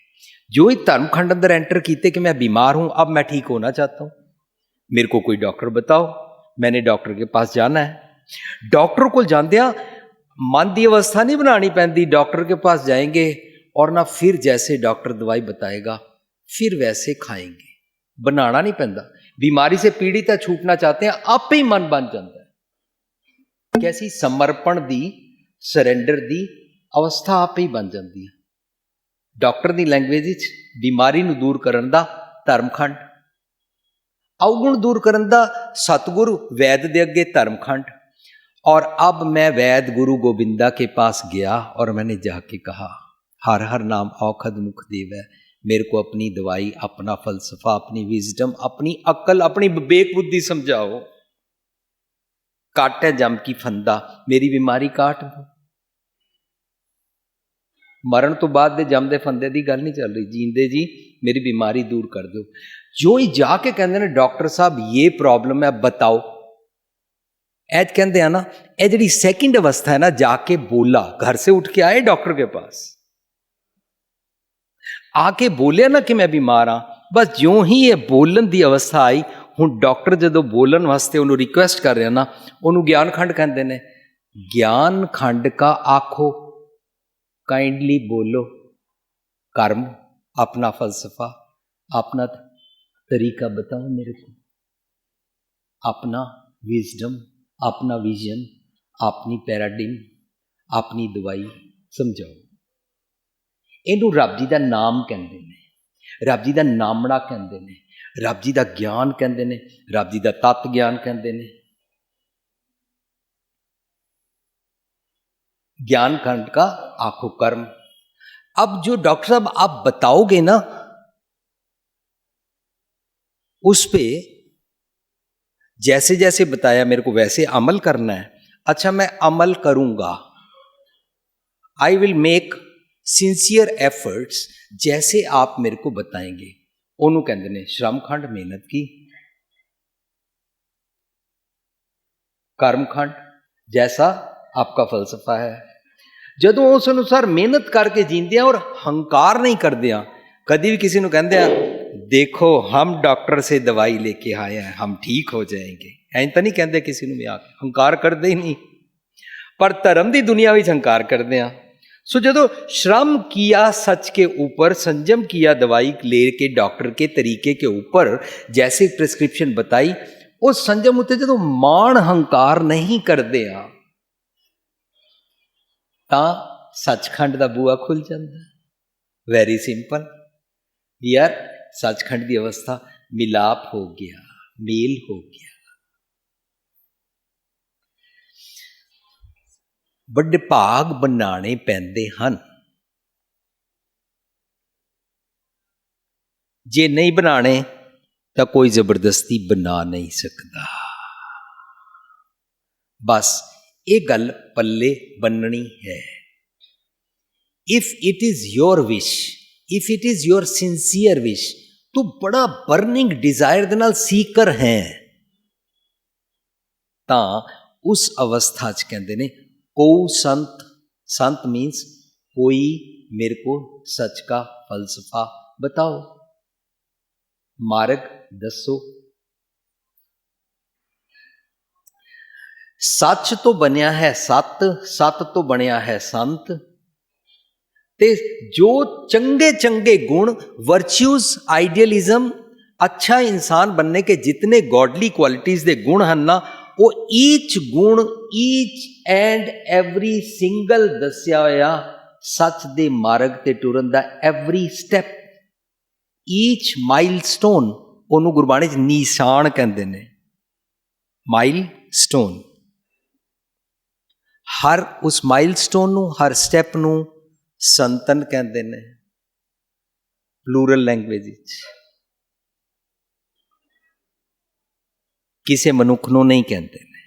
जो ही धर्मखंड अंदर एंटर किए कि मैं बीमार हूं, अब मैं ठीक होना चाहता हूं, मेरे को कोई डॉक्टर बताओ, मैंने डॉक्टर के पास जाना है। डॉक्टर को जांदे मन की अवस्था नहीं बनानी पैंदी, डॉक्टर के पास जाएंगे और ना फिर जैसे डॉक्टर दवाई बताएगा फिर वैसे खाएंगे, बनाना नहीं पैंदा। बीमारी से पीड़ित है, छूटना चाहते हैं, आप ही मन बन जाता है। कैसी समर्पण दी, सरेंडर दी अवस्था आप ही बन जाती है। डॉक्टर की लैंग्वेज विच बीमारी नूं दूर करन दा धर्मखंड, अवगुण दूर करन दा सतगुरु वैद दे अगे धर्मखंड। और अब मैं वैद गुरु गोबिंदा के पास गया और मैंने जाके कहा, हर हर नाम औखद मुख देव है, मेरे को अपनी दवाई, अपना फलसफा, अपनी विजडम, अपनी अक्ल, अपनी विवेक बुद्धि समझाओ। काट है जम की फंदा, मेरी बीमारी काट दो। मरण तो बाद दे जम दे फंदे की गल नहीं चल रही, जींदे जी मेरी बीमारी दूर कर दो। जो ही जाके कहते हैं डॉक्टर साहब ये प्रॉब्लम है बताओ, ऐज कहते हैं ना, ये जी सैकेंड अवस्था है ना, जाके बोला, घर से उठ के आए डॉक्टर के पास, आके बोलिया ना कि मैं बीमार हाँ, बस ज्यों ही ये बोलन की अवस्था आई, हुण डॉक्टर जो बोलन वास्ते उन्होंने रिक्वेस्ट कर रहा ना, उन्होंने ज्ञान खंड कहते हैं। ज्ञान खंड का आखो, काइंडली बोलो, कर्म, अपना फलसफा, अपना तरीका बताओ मेरे को, अपना विजडम, अपना विजन, अपनी पैराडिम, अपनी दवाई समझाओ। इनू रब जी का नाम कहते हैं, रब जी का नामड़ा कहते हैं, रब जी का ज्ञान कहते हैं, रब जी का तत्व ज्ञान कहते हैं। ज्ञान खंड का आखो कर्म। अब जो डॉक्टर साहब आप बताओगे ना, उस पे जैसे जैसे बताया मेरे को वैसे अमल करना है। अच्छा मैं अमल करूंगा, I will make sincere efforts जैसे आप मेरे को बताएंगे। ओनू कहते ने श्रमखंड, मेहनत की, कर्मखंड जैसा आपका फलसफा है। जदों उस अनुसार मेहनत करके जींदे और हंकार नहीं करते, कभी भी किसी को कहते हैं देखो हम डॉक्टर से दवाई लेके आए हैं, हम ठीक हो जाएंगे, ऐं तो नहीं कहते किसी को भी आके, हंकार करते ही नहीं। पर धर्म की दुनिया में हंकार करते हैं। सो जो श्रम किया सच के ऊपर, संयम किया दवाई लेके डॉक्टर के तरीके के ऊपर, जैसे प्रिस्क्रिप्शन बताई, उस संयम उत्ते जो मान हंकार नहीं करते हैं, तो सचखंड का बूआ खुल जाता है। वेरी सिंपल यार, सचखंड की अवस्था मिलाप हो गया, मेल हो गया। बड़े भाग बनाने पैंदे हन, जे नहीं बनाने तो कोई जबरदस्ती बना नहीं सकता। बस ये गल पल्ले बननी है। If it is your wish, if it is your sincere wish, तो बड़ा बर्निंग डिजायर दे नाल सीकर है, ता उस अवस्था च कहते ने को संत, संत मीन्स कोई मेरे को सच का फलसफा बताओ, मार्ग दसो। सच तो बनया है सत, सत तो बनया है संत। ते जो चंगे चंगे गुण, वर्च्यूज, आइडियलिज्म, अच्छा इंसान बनने के जितने गॉडली क्वालिटीज दे गुण हैं ना, वो ईच गुण, ईच एंड एवरी सिंगल दस्या होया सच दे मार्ग ते टुरन दा एवरी स्टैप, ईच माइलस्टोन, ओनू गुरबाणी च निशान कहते हैं। ਮਾਈਲਸਟੋਨ। ਹਰ ਉਸ ਮਾਈਲਸਟੋਨ ਨੂੰ, ਹਰ ਸਟੈਪ ਨੂੰ ਸੰਤਨ ਕਹਿੰਦੇ ਨੇ ਪਲੂਰਲ ਲੈਂਗੁਏਜ ਵਿੱਚ। ਕਿਸੇ ਮਨੁੱਖ ਨੂੰ ਨਹੀਂ ਕਹਿੰਦੇ ਨੇ।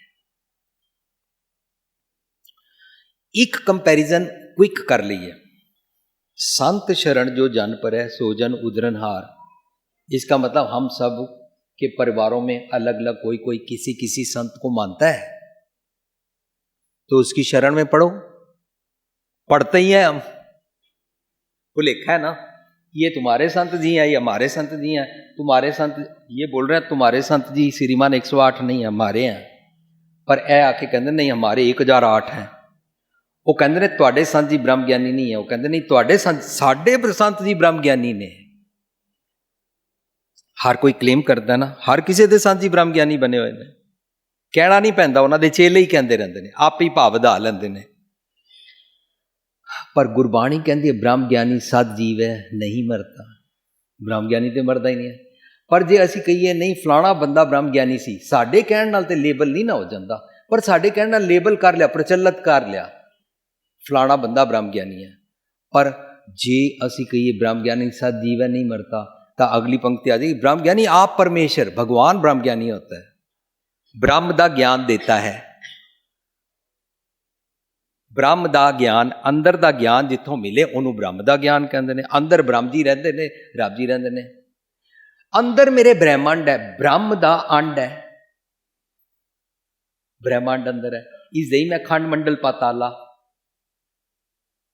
ਇੱਕ ਕੰਪੈਰੀਜ਼ਨ क्विक कर ली है। संत शरण जो जन पर है सो जन उदरनहार, इसका मतलब हम सब के परिवारों में अलग अलग कोई कोई किसी किसी संत को मानता है, तो उसकी शरण में पढ़ो। पढ़ते ही हैं हम, वो लिखा है ना, ये तुम्हारे संत जी हैं, ये हमारे संत जी हैं। तुम्हारे संत ये बोल रहे हैं तुम्हारे संत जी श्रीमान 108 नहीं है, हमारे हैं। पर ए आके कहते नहीं हमारे 1008 हैं। वो कहते ने तुहाडे संत जी ब्रह्म ज्ञानी नहीं है, वो कहते नहीं तुहाडे संत साडे संत जी ब्रह्म ज्ञानी ने। हर कोई क्लेम करता ना, हर किसी दे संत जी ब्रह्म ज्ञानी बने हुए ने, कहना नहीं पैंदा, उन्हां दे चेले ही कहते रहंदे ने, आप ही भाव वधा लैंदे ने। पर गुरबाणी कहती है ब्रह्म ज्ञानी सत जीव है नहीं मरता। ब्रह्म ज्ञानी तो मरदा ही नहीं है। पर जे असीं कहीए नहीं फलाना बंदा ब्रह्म ज्ञानी सी, साडे कहण नाल ते लेबल नहीं ना हो जांदा, पर साडे कहण नाल लेबल कर लिया, प्रचलित कर लिया, फलाना बंदा ब्रह्म ज्ञानी है। पर जे असी कहिए ब्रह्म ज्ञानी सत जीव है नहीं मरता, तो अगली पंक्ति आ जाएगी ब्रह्म ज्ञानी आप परमेश्वर भगवान ब्रह्म ज्ञानी होता है, ब्रह्म दा ज्ञान देता है। ब्रह्म दा ज्ञान, अंदर दा ज्ञान जिथों मिले उन्होंने ब्रह्म दा ज्ञान कहते हैं। अंदर ब्रह्म जी रहते ने, रब जी रहते ने। अंदर मेरे ब्रह्मांड है, ब्रह्म दा अंड है, ब्रह्मांड अंदर है। इस दही में खंड मंडल पाताला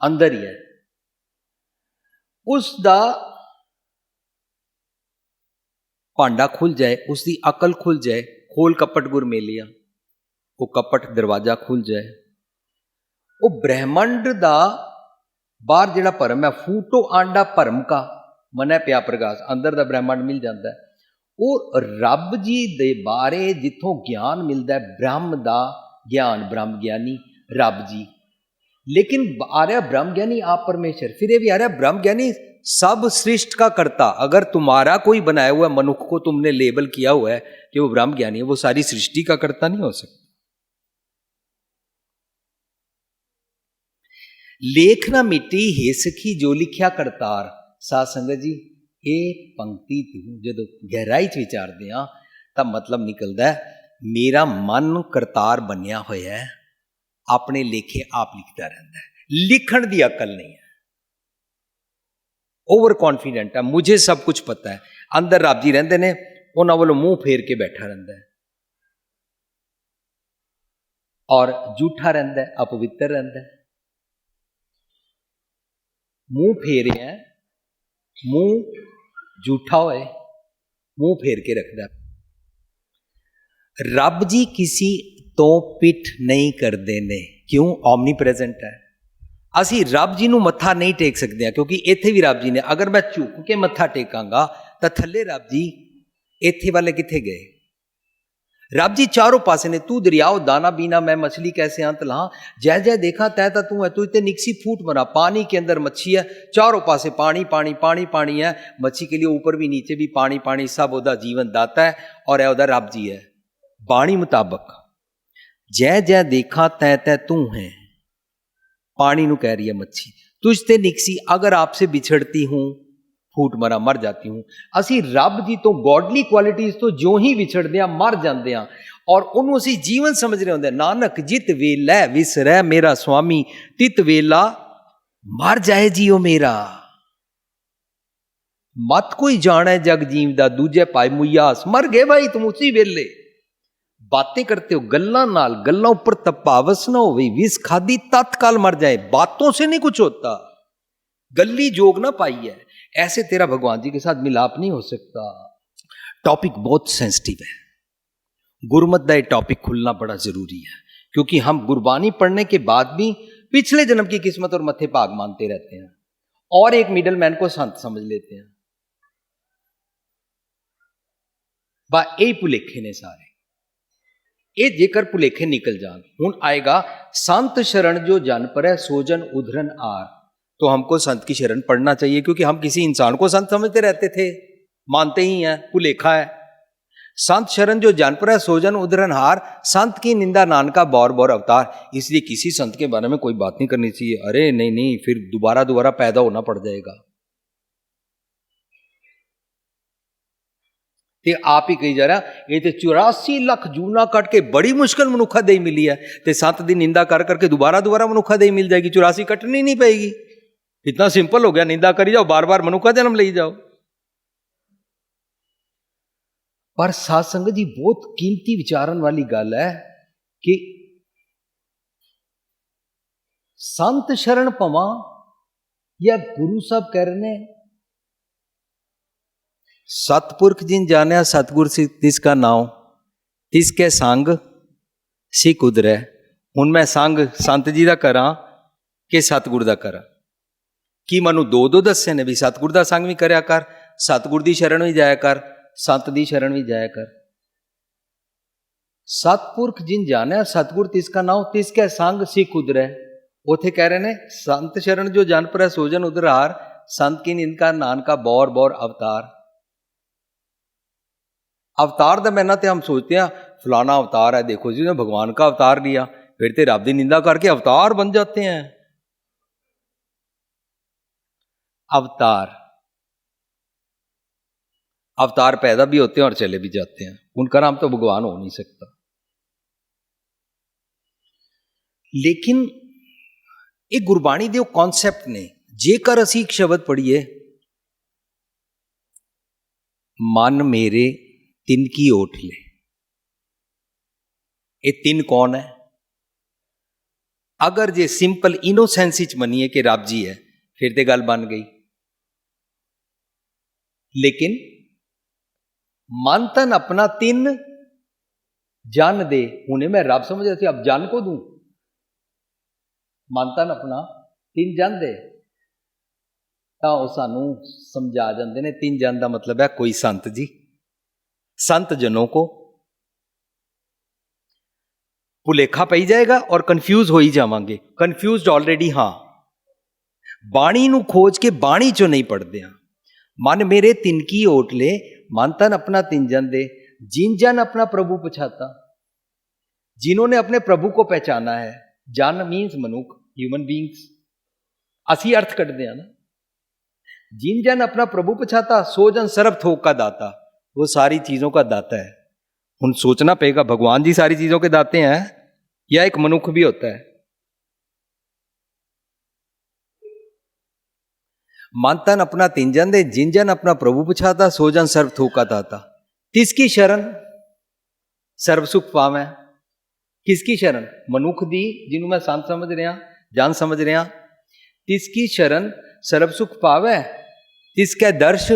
अंदर ही है। उसका भांडा खुल जाए, उसकी अकल खुल जाए, खोल कपट गुर मेलिया, वो कपट दरवाजा खुल जाए, वो ब्रह्मांड दा बाहर जिहड़ा भरम है, फूटो आंडा भरम का मनै पिया प्रकाश, अंदर दा ब्रह्मांड मिल जाता है। और रब जी दे बारे जिथों ज्ञान मिलता है, ब्रह्म दा ज्ञान, ब्रह्म ज्ञानी रब जी। लेकिन आ रहा ब्रह्म ज्ञानी आप परमेश्वर, फिर ये भी आ रहा ब्रह्म ज्ञानी सब सृष्टि का कर्ता। अगर तुम्हारा कोई बनाया हुआ मनुष्य को तुमने लेबल किया हुआ है कि वो ब्रह्म ज्ञानी है, वो सारी सृष्टि का कर्ता नहीं हो सकता। लेख ना मिट्टी हे सखी जो लिखिया करतार। साध संगत जी ये पंक्ति तू जो गहराई च विचारते हैं तब मतलब निकलता है मेरा मन करतार बनया होया है, अपने लेखे आप लिखता रहता है, लिखण दी अकल नहीं है, ओवर कॉन्फिडेंट है, मुझे सब कुछ पता है। अंदर रब जी रहंदे ने, उन्हां वालों मुंह फेर के बैठा रहता है और झूठा रहता है, अपवित्र रहता है। मुंह फेरे है, मुंह झूठा होए, मुंह फेर के रखता है। रब जी किसी तो पिठ नहीं करते ने, क्यों? ओमनी प्रेजेंट है। असी रब जी नूं मत्था नहीं टेक सकते क्योंकि इत्थे भी रब जी ने। अगर मैं झुक के मत्था टेकांगा तो थले रब जी इत्थे वाले किथे गए? रब जी चारों पासे ने, तू दरियाओ दाना बीना, मैं मछली कैसे अंत ला, जय जय देखा तय ता तू है, तू इतने निकसी फूट बना, पानी के अंदर मच्छी है, चारों पासे पानी पानी पानी पानी है, मच्छी के लिए ऊपर भी नीचे भी पानी पानी, सब ओदा जीवन दाता है और है ओदा रब जी है। बाणी मुताबक जय जय देखा तय तय तू है, पानी नू कह रही है मच्छी, तुझते निकसी अगर आपसे बिछड़ती हूं फूट मरा, मर जाती हूं। असी रब जी तो गॉडली क्वालिटीज तो जो ही विछड़ते हैं मर जाते हैं और उन्होंने असी जीवन समझ रहे होंगे। नानक जित वेला विसरै मेरा स्वामी, तित वेला मर जाए जियो मेरा। मत कोई जाने जग जीव दा, दूजे पाए मुयास, मर गए भाई तुम उसी वेले। बातें करते हो गल्लां नाल, गल्लां ऊपर तपावस ना हो, विष खादी तत्काल मर जाए। बातों से नहीं कुछ होता, गल्ली जोग ना पाई है, ऐसे तेरा भगवान जी के साथ मिलाप नहीं हो सकता। टॉपिक बहुत सेंसिटिव है, गुरमत का टॉपिक खुलना बड़ा जरूरी है, क्योंकि हम गुरबानी पढ़ने के बाद भी पिछले जन्म की किस्मत और मथे भाग मानते रहते हैं और एक मिडल मैन को संत समझ लेते हैं। बा यही भुलेखे ने सारे, ये जेकर भुलेखे निकल जान। हुण आएगा संत शरण जो जन पर है सो जन उधरन आर। तो हमको संत की शरण पढ़ना चाहिए, क्योंकि हम किसी इंसान को संत समझते रहते थे, मानते ही हैं, भुलेखा है। संत शरण जो जन पर है सो जन उद्धरणहार, संत की निंदा नानका बौर बौर अवतार। इसलिए किसी संत के बारे में कोई बात नहीं करनी चाहिए, अरे नहीं नहीं फिर दोबारा पैदा होना पड़ जाएगा। ते आप ही कही जा रहा ये तो 84 लाख जूना कट के बड़ी मुश्किल मनुखा देही मिली है, ते संत दी निंदा कर करके दोबारा मनुखा देही मिल जाएगी, 84 कटनी नहीं पेगी। इतना सिंपल हो गया, निंदा करी जाओ, बार बार मनुखा जन्म ले जाओ। पर साध संगत जी बहुत कीमती विचारन वाली गल है कि संत शरण पवा या गुरु साहब कह रहे हैं सतपुरख जिन जाने सतगुर तिसका नाम तिसके संग सिख उधरे। हुण मैं संग संत जी का करा कि सतगुर का करा, कि मनु दो दस्से ने भी सतगुर का संग भी करया कर, सतगुर की शरण भी जाया कर, संत की शरण भी जाया कर। सतपुरख जिन जाने सतगुर तिसका नाम तिसके संग सिख उधरे। उथे कह रहे ने संत शरण जो जन पर है सोजन उधरहार, संत की निंदा नानका बौर बौर अवतार। अवतार दा मैना ते हम सोचते हैं फलाना अवतार है, देखो जी ने भगवान का अवतार लिया, फिर ते रब की निंदा करके अवतार बन जाते हैं। अवतार पैदा भी होते हैं और चले भी जाते हैं, उनका नाम तो भगवान हो नहीं सकता। लेकिन ये गुरबाणी दे कॉन्सेप्ट ने जेकर असी एक शब्द पढ़िए मन मेरे तिनकी ओट ले, ये तिन कौन है? अगर जे सिंपल इनोसेंस च मनीए कि रब जी है फिर तो गल बन गई। लेकिन मन तन अपना तिन जन दे, हुने मैं रब समझ रहा अब जन को दूं, मन तन अपना तिन जन दे, तो सानू समझा जाते ने तिन जन का मतलब है कोई संत जी, संत जनों को भुलेखा पई जाएगा और कंफ्यूज हो ही जावांगे। कंफ्यूज ऑलरेडी हां, बाणी नू खोज के बाणी चो नहीं पढ़ते हैं। मन मेरे तिनकी ओट ले, मन तन अपना तिन जन दे, जिन जन अपना प्रभु पछाता, जिन्होंने अपने प्रभु को पहचाना है। जन मीन्स मनुख, ह्यूमन बींग्स, असी अर्थ कटते हैं ना। जिन जन अपना प्रभु पछाता, सो जन सर्व थोक का दाता, वो सारी चीजों का दाता है। हुन सोचना पड़ेगा भगवान जी सारी चीजों के दाते हैं या एक मनुख भी होता है? मन तन अपना तिन जन दे, जिन जन अपना प्रभु पछाता, सो जन सर्व थोक का दाता। तिसकी शरण सर्व सुख पावे। किसकी शरण? मनुख दी, जिन्हों मैं संत समझ रहा, जान समझ रहा। तिसकी शरण सर्व सुख पावे, तिसके दर्श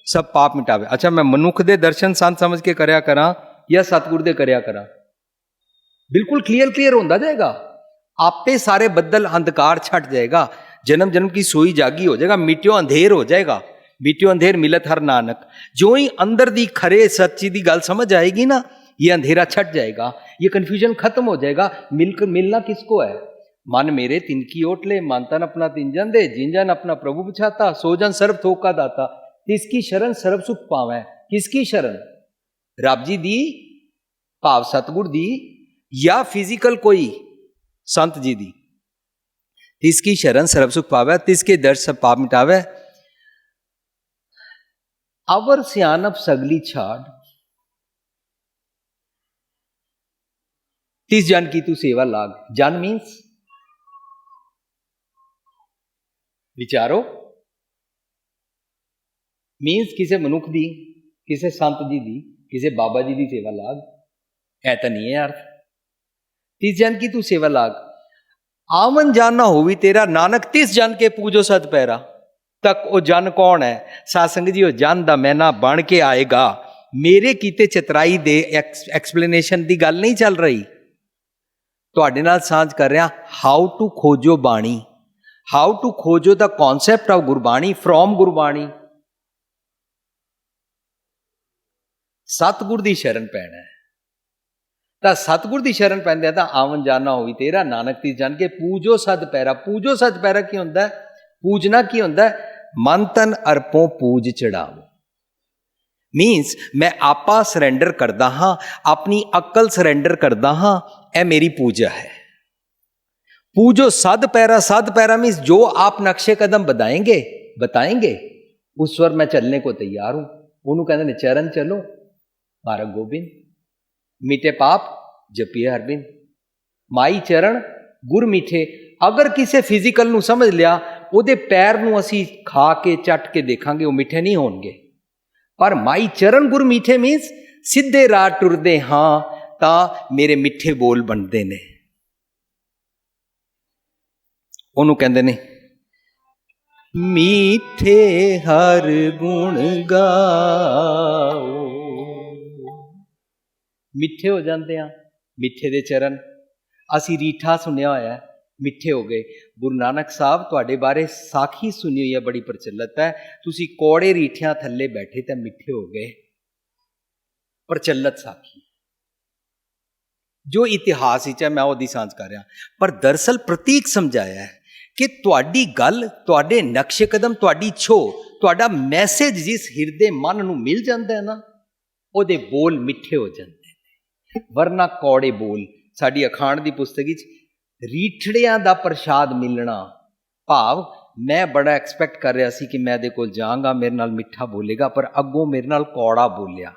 सब पाप मिटावे। अच्छा, मैं मनुख दे दर्शन संत समझ के करया करा या सतगुर दे करया करा, बिल्कुल क्लियर होता जाएगा। आपे सारे बदल अंधकार छट जाएगा, जन्म जन्म की सोई जागी हो जाएगा, मिट्यो अंधेर हो जाएगा। मिट्यो अंधेर मिलत हर नानक। जो ही अंदर दी खरे सच्ची दी गल समझ आएगी ना, ये अंधेरा छट जाएगा, ये कंफ्यूजन खत्म हो जाएगा। मिलकर मिलना किसको है? मन मेरे तिनकी ओट ले, मन तन अपना तिन जन दे, जिन जन अपना प्रभु पछाता, सो जन सर्व थोक का दाता। तिसकी शरण सर्व सुख पावे। किसकी शरण? रब जी दी, भाव सतगुर दी, या फिजिकल कोई संत जी दी। तिसकी शरण सर्व सुख पावे, तिसके दर्श सब पाप मिटावे। अवर सियानप सगली छाड़, तिस जन की तू सेवा लाग। जन मीन्स विचारो, मीन्स किसे मनुख दी, किसे संत जी दी, किसे बाबा जी की सेवा लाग, है तो नहीं है अर्थ। तिस जन की तू सेवा लाग, आवन जान ना होवी तेरा, नानक तिस जन के पूजो सत पैरा। तक वो जन कौन है? सासंग जी, वो जन दा मैना बन के आएगा। मेरे कीते चतराई दे एक्सप्लेनेशन दी गल नहीं चल रही, तुहाडे नाल सांझ कर रहा। हाउ टू खोजो बाणी, हाउ टू खोजो the concept of Gurbani from Gurbani. सतगुर दी शरण पैना है, तो सतगुर दी शरण पैंदे तो आवन जाना होवी तेरा, नानक तिस जन के पूजो सद पैरा। पूजो सद पैरा की होंदा है? पूजना की होंदा है? मन तन अर्पों पूज चढ़ावो। मीनस मैं आपा ਸਰੈਂਡਰ करदा हाँ, अपनी अकल ਸਰੈਂਡਰ करदा हाँ, यह मेरी पूजा है। पूजो सद पैरा मीन्स जो आप नक्शे कदम बताएंगे उस पर मैं चलने को तैयार हूं। ਉਹਨੂੰ ਕਹਿੰਦੇ ਨੇ ਚਰਨ ਚਲੋ ਮਾਰਗ ਗੋਬਿੰਦ, ਮਿਟੇ ਪਾਪ ਜਪੀਏ ਹਰਬਿੰਦ। ਮਾਈ ਚਰਨ ਗੁਰ ਮਿੱਠੇ। ਅਗਰ ਕਿਸੇ ਫਿਜ਼ੀਕਲ ਨੂੰ ਸਮਝ ਲਿਆ, ਉਹਦੇ ਪੈਰ ਨੂੰ ਅਸੀਂ ਖਾ ਕੇ ਚੱਟ ਕੇ ਦੇਖਾਂਗੇ, ਉਹ ਮਿੱਠੇ ਨਹੀਂ ਹੋਣਗੇ। ਪਰ ਮਾਈ ਚਰਨ ਗੁਰ ਮਿੱਠੇ ਮੀਨਸ ਸਿੱਧੇ ਰਾਹ ਟੁਰਦੇ ਹਾਂ ਤਾਂ ਮੇਰੇ ਮਿੱਠੇ ਬੋਲ ਬਣਦੇ ਨੇ। ਉਹਨੂੰ ਕਹਿੰਦੇ ਨੇ मीठे हर गुण गाओ। मिठे हो जाते हैं, मिठे दे चरण। असी रीठा सुनिया होया, मिठे हो गए। गुरु नानक साहब तुहाडे बारे साखी सुनी हुई है, बड़ी प्रचलित है। तुसी कौड़े रीठियां थल्ले बैठे तो मिठे हो गए। प्रचलित साखी जो इतिहास है, मैं ओदी सांझ कर रहा, पर दरअसल प्रतीक समझाया है कि तुहाडी गल, तुहाडे नक्शे कदम, तुहाडी छो, तुहाडा मैसेज जिस हिरदे मन नूं मिल जाता है ना, उहदे बोल मिठे हो जाते हैं, वरना कौड़े बोल। साडी अखाण दी पुस्तक विच रीठड़ियां दा प्रसाद मिलना, भाव मैं बड़ा एक्सपैक्ट कर रहा सी कि मैं इहदे कोल जावांगा, मेरे नाल मिठा बोलेगा, पर अगों मेरे नाल कौड़ा बोलिया।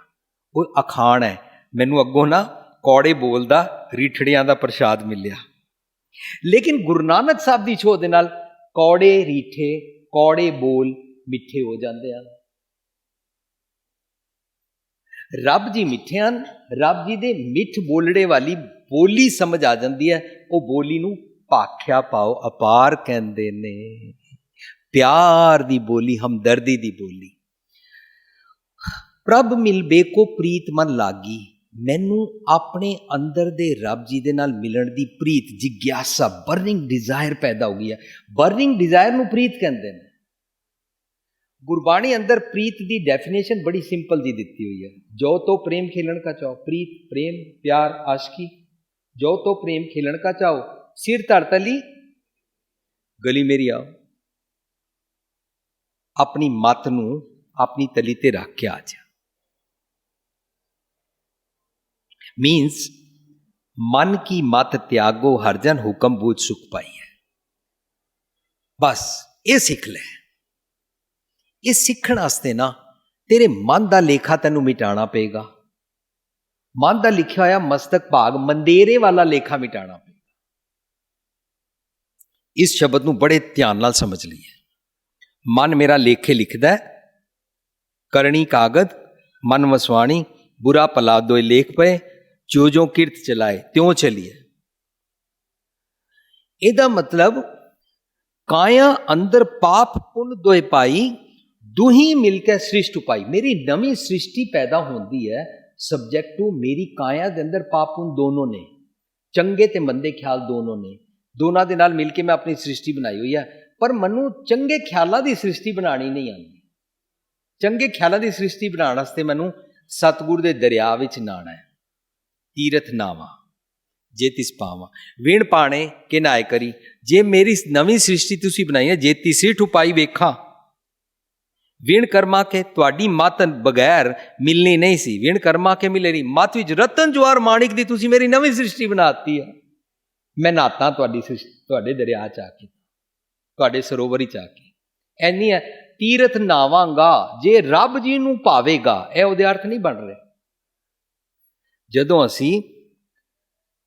वो अखाण है, मैनूं अगों ना कौड़े बोलदा रीठड़ियां दा प्रसाद मिलिया। लेकिन गुरु नानक साहब की छो दे नाल कौड़े रीठे, कौड़े बोल मिठे हो जाते हैं। रब जी मिठे हैं, रब जी दे मिठ बोलड़े वाली बोली समझ आ जाती है। वो बोली नूं भाख्या पाओ अपार कहंदे ने, प्यार दी बोली, हमदर्दी दी बोली। प्रभ मिलबे को प्रीत मन लागी। मैनू अपने अंदर दे रब जी दे नाल मिलण दी प्रीत, जिग्यासा, बर्निंग डिजायर पैदा हो गई है। बर्निंग डिजायर नू प्रीत कहते हैं। गुरबाणी अंदर प्रीत दी डेफिनेशन बड़ी सिंपल जी दिती हुई है। जो तो प्रेम खेलन का चाहो, प्रीत प्रेम प्यार आशिकी। जो तो प्रेम खेलन का चाहो, सिर धर तली गली मेरी आओ। अपनी मत नू अपनी तली ते रख के आ जा। मीन्स मन की मत त्यागो हरजन, हुक्म बूझ सुख पाई है। बस ये सीख ले। ये सीखण वास्ते ना तेरे मन का लेखा तेनू मिटाना पेगा। मन का लिखा होया मस्तक भाग मंदेरे वाला लेखा मिटाना पेगा। इस शब्द नू बड़े ध्यान नाल समझ लीए। मन मेरा लेखे लिखदा है, करनी कागद मन वसवाणी, बुरा भला दोए लेख पे, जो जो किरत चलाए त्यों चलिए। एदा मतलब काया अंदर पाप पुण्य दोए पाई, दुही मिलकर सृष्टि पाई। मेरी नवी सृष्टि पैदा होती है सब्जैक्ट टू मेरी काया दे अंदर पाप पुण्य दोनों ने, चंगे ते मंदे ख्याल दोनों ने, दोनों दे नाल मिलके मैं अपनी सृष्टि बनाई हुई है। पर मनु चंगे ख्यालों की सृष्टि बनानी नहीं आती। चंगे ख्यालों की सृष्टि बनाने वास्ते मैनू सतगुर दे दरिया विच नहाना है। तीरथ नावा जे तिस पावा, विण पाने के नाए करी। जे मेरी नवी सृष्टि तुसी बनाई है, जे तीसरी ठुपाई वेखा। विण कर्मा के तुहाडी मत बगैर मिलनी नहीं सी, विण कर्मा के मिले नहीं। मत विच रतन जवार माणिक दी तुसी मेरी नवी सृष्टि बनाती है। मैं नहाता तुहाडी सृष्टि, तुहाडे दरिया च आके, तुहाडे सरोवर च आके। ऐनी है तीरथ नावांगा जे रब जी नूं भावेगा। यह उहदे अर्थ नहीं बन रहे। जदों असी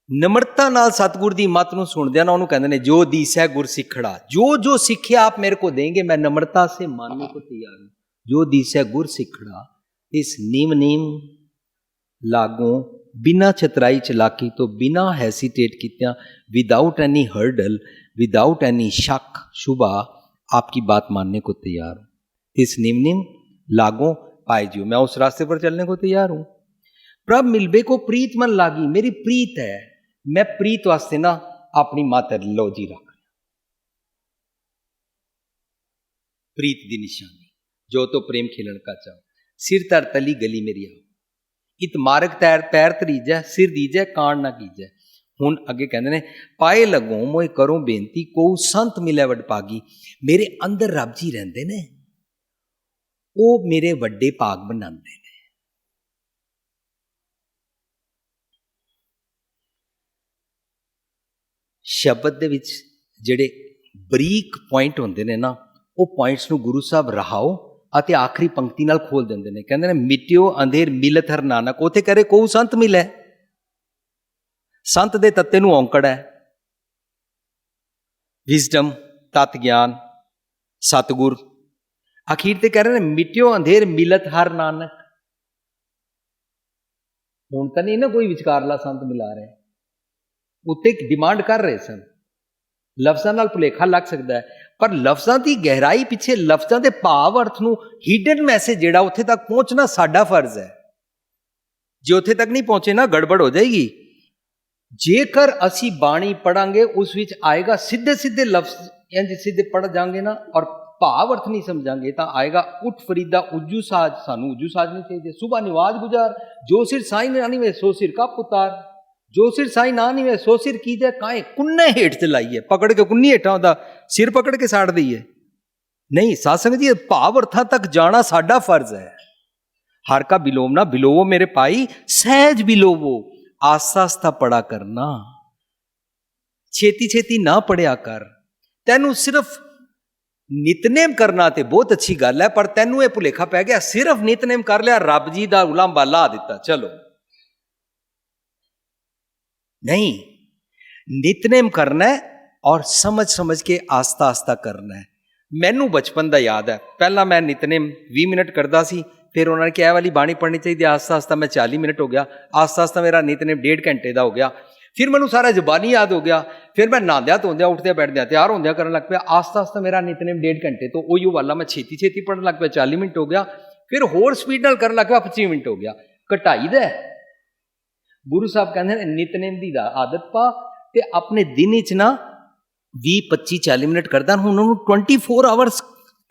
नम्रता नाल सतगुर दी मत नूं सुणदे ना, उहनूं कहंदे ने जो दीसै गुर सिखड़ा। जो जो सिक्ख्या आप मेरे को देंगे, मैं नम्रता से मानने को तैयार हूं। जो दीसै गुर सिखड़ा, इस नीम नीम लागों बिना चतराई चलाकी तो, बिना हैसीटेट कित्या, without any hurdle, without any शक शुबा, आपकी बात मानने को तैयार हूं। इस निम निम लागों पाए जियो, मैं उस रास्ते पर चलने को तैयार हूं। प्रभ मिलबे को प्रीत मन लागी। मेरी प्रीत है, मैं प्रीत वास्ते ना अपनी माता लो जी रख। प्रीत दी निशानी, जो तो प्रेम खिलन का चाहो, सिर तर तली गली मेरी आओ। इत मार्ग तैर पैर तरीजै, सिर दीजै कांड ना कीजै। हुण अगे कहंदे ने पाए लगो मोए करो बेनती, को संत मिले वडभागी। मेरे अंदर रब जी रहिंदे ने, वो मेरे वड्डे भाग बनांदे ने। ਸ਼ਬਦ ਦੇ ਵਿੱਚ ਜਿਹੜੇ ਬਰੀਕ ਪੁਆਇੰਟ ਹੁੰਦੇ ਨੇ ਨਾ, ਉਹ ਪੁਆਇੰਟਸ ਨੂੰ ਗੁਰੂ ਸਾਹਿਬ ਰਹਾਓ ਅਤੇ ਆਖਰੀ ਪੰਕਤੀ ਨਾਲ ਖੋਲ ਦਿੰਦੇ ਨੇ। ਕਹਿੰਦੇ ਨੇ ਮਿਟਿਓ ਅੰਧੇਰ ਮਿਲਤ ਹਰ ਨਾਨਕ। ਉੱਥੇ ਕਰੇ ਕੋਊ ਸੰਤ ਮਿਲੈ, ਸੰਤ ਦੇ ਤੱਤੇ ਨੂੰ ਔਂਕੜ ਹੈ, ਵਿਜ਼ਡਮ, ਤਤ ਗਿਆਨ, ਸਤਿਗੁਰ। ਅਖੀਰ ਤੇ ਕਹਿ ਰਹੇ ਨੇ ਮਿਟਿਓ ਅੰਧੇਰ ਮਿਲਤ ਹਰ ਨਾਨਕ। ਹੁਣ ਤਾਂ ਨਹੀਂ ਨਾ ਕੋਈ ਵਿਚਕਾਰਲਾ ਸੰਤ ਮਿਲਾ ਰਹੇ, ਉੱਤੇ ਡਿਮਾਂਡ ਕਰ ਰਹੇ ਸਨ। ਲਫ਼ਜ਼ਾਂ ਨਾਲ ਭੁਲੇਖਾ ਲੱਗ ਸਕਦਾ ਹੈ, ਪਰ ਲਫ਼ਜ਼ਾਂ ਦੀ ਗਹਿਰਾਈ ਪਿੱਛੇ, ਲਫ਼ਜ਼ਾਂ ਦੇ ਭਾਵ ਅਰਥ ਨੂੰ, ਹਿਡਨ ਮੈਸੇਜ ਜਿਹੜਾ ਉੱਥੇ ਤੱਕ ਪਹੁੰਚਣਾ ਸਾਡਾ ਫਰਜ਼ ਹੈ। ਜੇ ਉੱਥੇ ਤੱਕ ਨਹੀਂ ਪਹੁੰਚੇ ਨਾ, ਗੜਬੜ ਹੋ ਜਾਏਗੀ। ਜੇਕਰ ਅਸੀਂ ਬਾਣੀ ਪੜਾਂਗੇ ਉਸ ਵਿੱਚ ਆਏਗਾ ਸਿੱਧੇ ਸਿੱਧੇ ਲਫ਼ਜ਼, ਇੰਜ ਸਿੱਧੇ ਪੜ ਜਾਾਂਗੇ ਨਾ, ਔਰ ਭਾਵ ਅਰਥ ਨਹੀਂ ਸਮਝਾਂਗੇ ਤਾਂ ਆਏਗਾ ਉਠ ਫਰੀਦਾ ਉਜੂ ਸਾਜ। ਸਾਨੂੰ ਉਜੂ ਸਾਜ ਨਹੀਂ ਚਾਹੀਦੇ। ਸੁਬਾ ਨਿਵਾਜ ਗੁਜ਼ਾਰ, ਜੋ ਸਿਰ ਸਾਈਂ ਨਾ ਨਿਵੇ ਸੋ ਸਿਰ ਕਾ ਪੁਤਾਰ, ਜੋ ਸਿਰ ਸਾਈਂ ਨਾ ਨਿਵੇ ਸੋ ਸਿਰ ਕੀਜੈ ਕਾਏ। ਕੁੰਨੇ ਹੇਠ ਚ ਲਾਈਏ, ਪਕੜ ਕੇ ਕੁੰਨੀ ਹੇਠਾਂ ਉਹਦਾ ਸਿਰ ਪਕੜ ਕੇ ਸਾੜ ਦਈਏ। ਨਹੀਂ ਸਾਧ ਸੰਗਤ ਜੀ, ਭਾਵ ਅਰਥਾਂ ਤੱਕ ਜਾਣਾ ਸਾਡਾ ਫਰਜ਼ ਹੈ। ਹਰ ਕਾ ਬਿਲੋਮ ਨਾ ਬਿਲੋਵੋ ਮੇਰੇ ਭਾਈ, ਸਹਿਜ ਬਿਲੋਵੋ, ਆਸਤਾ ਆਸਤਾ ਪੜਾ ਕਰਨਾ, ਛੇਤੀ ਛੇਤੀ ਨਾ ਪੜਿਆ ਕਰ। ਤੈਨੂੰ ਸਿਰਫ ਨਿਤਨੇਮ ਕਰਨਾ ਤੇ ਬਹੁਤ ਅੱਛੀ ਗੱਲ ਹੈ, ਪਰ ਤੈਨੂੰ ਇਹ ਭੁਲੇਖਾ ਪੈ ਗਿਆ ਸਿਰਫ ਨਿਤਨੇਮ ਕਰ ਲਿਆ, ਰੱਬ ਜੀ ਦਾ ਉਲਾਂਭਾ ਲਾ ਦਿੱਤਾ, ਚਲੋ। नहीं, नितनेम करना है और समझ समझ के आस्ता आस्ता करना है। मैनू बचपन का याद है, पहला मैं नितनेम 20 मिनट करता सी, फिर उन्होंने क्या वाली बाणी पढ़नी चाहिए, आस्ता आस्ता मैं 40 मिनट हो गया, आस्ता आस्ता मेरा नितनेम 1.5 घंटे का हो गया, फिर मैनू सारा जबानी याद हो गया, फिर मैं नहाद्या धोंद्या उठद्या बैठद्या तैयार होंद्या करन लग पिया। आस्ता आस्ता मेरा नितनेम 1.5 घंटे तो उही वाला मैं छेती छेती पढ़न लग पिया, 40 मिनट हो गया, फिर होर स्पीड नाल करन लग पिया, 25 मिनट हो गया। घटाई दा गुरु साहब कहते हैं नितनेम की आदत पा ते अपने दिन च ना 20 25 40 मिनट करदा, हुण उन्होंने 24 आवर्स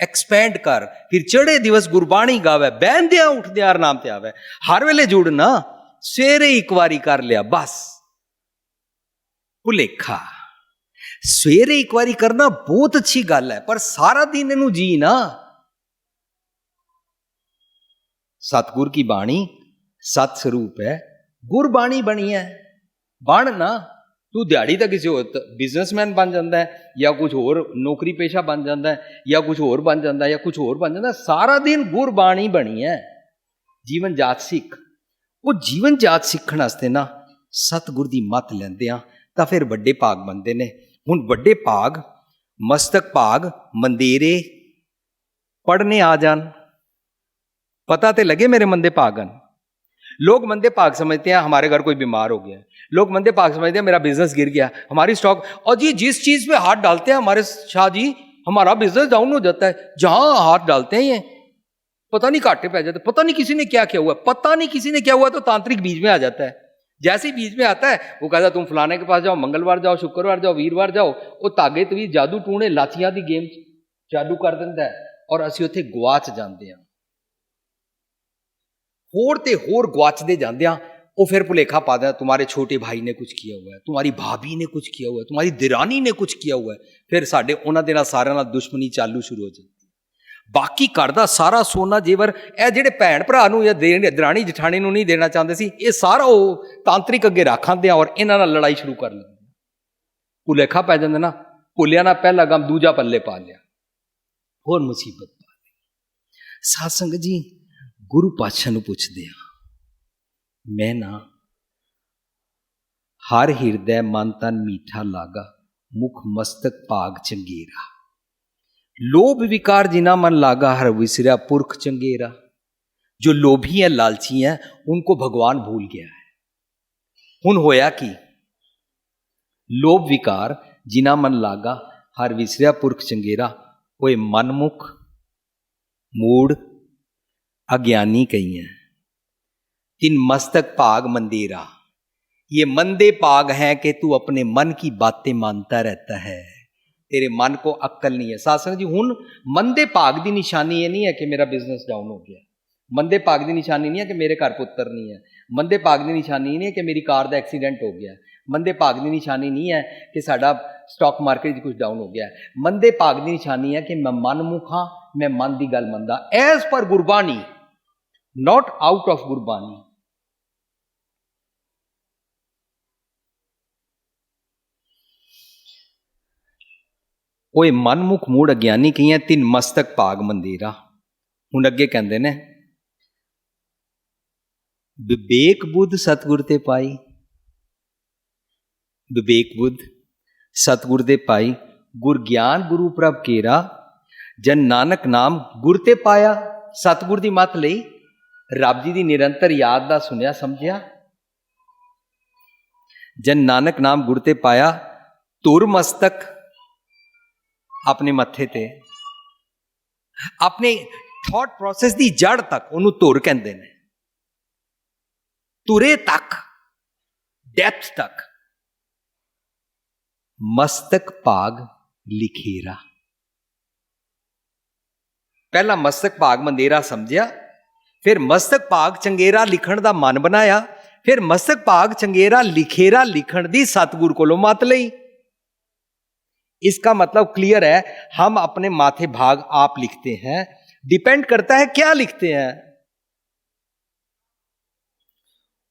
एक्सपैंड कर। फिर चढ़े दिवस गुरबाणी गावे, बहनदिया उठदिया नाम ते आवे, हर वेले जुड़ना, सवेरे एक बारी कर लिया बस। भुलेखा सवेरे एक बारी करना बहुत अच्छी गल है, पर सारा दिन इनू जी ना। सतगुर की बाणी सत स्वरूप है, गुरबाणी बनी है, बन ना। तू दिहाड़ी तो किसी होर बिजनेसमैन बन जाता है, या कुछ होर नौकरी पेशा बन जाता है, या कुछ होर बन जाता है, या कुछ होर बन जाता है, सारा दिन गुरबाणी बनी है। जीवन जात सिख, वो जीवन जात सीखण वास्ते ना सतगुर दी मत लैंदे आ तां फिर वड्डे भाग बनते ने। हुण वड्डे भाग, मस्तक भाग, मंदेरे पढ़ने आ जान, पता तो लगे मेरे मंदे भागन। लोग मंदे भाग समझते हैं हमारे घर कोई बीमार हो गया है, लोग मंदे भाग समझते हैं मेरा बिजनेस गिर गया, हमारी स्टॉक, और जी जिस चीज पे हाथ डालते हैं हमारे शाह जी, हमारा बिजनेस डाउन हो जाता है। जहां हाथ डालते हैं ये पता नहीं घाटे पै जाते, पता नहीं किसी ने क्या किया हुआ है, पता नहीं किसी ने क्या हुआ, तो तांत्रिक बीच में आ जाता है। जैसे ही बीच में आता है वो कहता है तुम फलाने के पास जाओ, मंगलवार जाओ, शुक्रवार जाओ, वीरवार जाओ, वो धागे तवी जादू टूणे लाचियां दी गेम जादू कर दिंदा है, और असीं उत्थे गवाच जांदे हां। होर ते होर गवाचते जाते हैं। वो फिर भुलेखा पा दिया तुम्हारे छोटे भाई ने कुछ किया हुआ है, तुम्हारी भाभी ने कुछ किया हुआ है, तुम्हारी दिरानी ने कुछ किया हुआ है, फिर साडे उन्हां दे नाल सारिआं नाल दुश्मनी चालू शुरू हो जाती है। बाकी घर दा सारा सोना जेवर ये जिहड़े भैण भरा नूं या दराणी जठाणी नूं नहीं देना चाहते सी, ये सारा वो तांत्रिक अगे रख आंदे और इन्हां नाल लड़ाई शुरू कर लैंदे। भुलेखा पै जांदा ना, भुलिया ना पहला गम दूजा पल्ले पा लिया, होर मुसीबत पा लई। साध संगत जी गुरु पातशाह नूं पुछदे आ, मैं ना हर हिरदे मन तन मीठा लागा, मुख मस्तक भाग चंगेरा, लोभ विकार जिना मन लागा, हर विसरा पुरख चंगेरा। जो लोभी है, लालची है, उनको भगवान भूल गया है। हुण होया कि लोभ विकार जिना मन लागा, हर विसरा पुरख चंगेरा, ओए मनमुख मूड अज्ञानी कही है, तिन मस्तक भाग मंदेरा। ये मंदे भाग हैं कि तू अपने मन की बातें मानता रहता है, तेरे मन को अक्ल नहीं है। सासंग जी हुण मंदे भाग की निशानी ये नहीं है कि मेरा बिजनेस डाउन हो गया, मंदे भाग की निशानी नहीं है कि मेरे घर पुत्र नहीं है, मंदे भाग की निशानी नहीं है कि मेरी कार का एक्सीडेंट हो गया, मंदे भाग की निशानी नहीं है कि साडा स्टॉक मार्केट कुछ डाउन हो गया। मंदे भाग की निशानी है कि मैं मनमुख हाँ, मैं मन की गल मनदा as per Gurbani, not out of Gurbani. ओए मनमुख मूड अज्ञानी कहियां तिन मस्तक भाग मंदेरा। हुण अगे कहंदे ने विवेक बुद्ध सतगुर ते पाई, विवेक बुद्ध सतगुर दे पाई, गुर ज्ञान गुरु प्रभ केरा, जन नानक नाम गुर ते पाया। सतगुर दी मत लई, रब जी दी निरंतर याद दा सुनिया समझिया, जन नानक नाम गुर ते पाया, तुर मस्तक अपने मत्थे ते, अपने थॉट प्रोसेस दी जड़ तक उन्होंने तुर कहंदे ने, तुरे तक, डेप्थ तक, मस्तक भाग लिखेरा। पहला मस्तक भाग मंदेरा समझिया, फिर मस्तक भाग चंगेरा लिखण दा मन बनाया, फिर मस्तक भाग चंगेरा लिखेरा लिखण दी सतगुर कोलों मत लई। इसका मतलब क्लियर है, हम अपने माथे भाग आप लिखते हैं, डिपेंड करता है क्या लिखते हैं।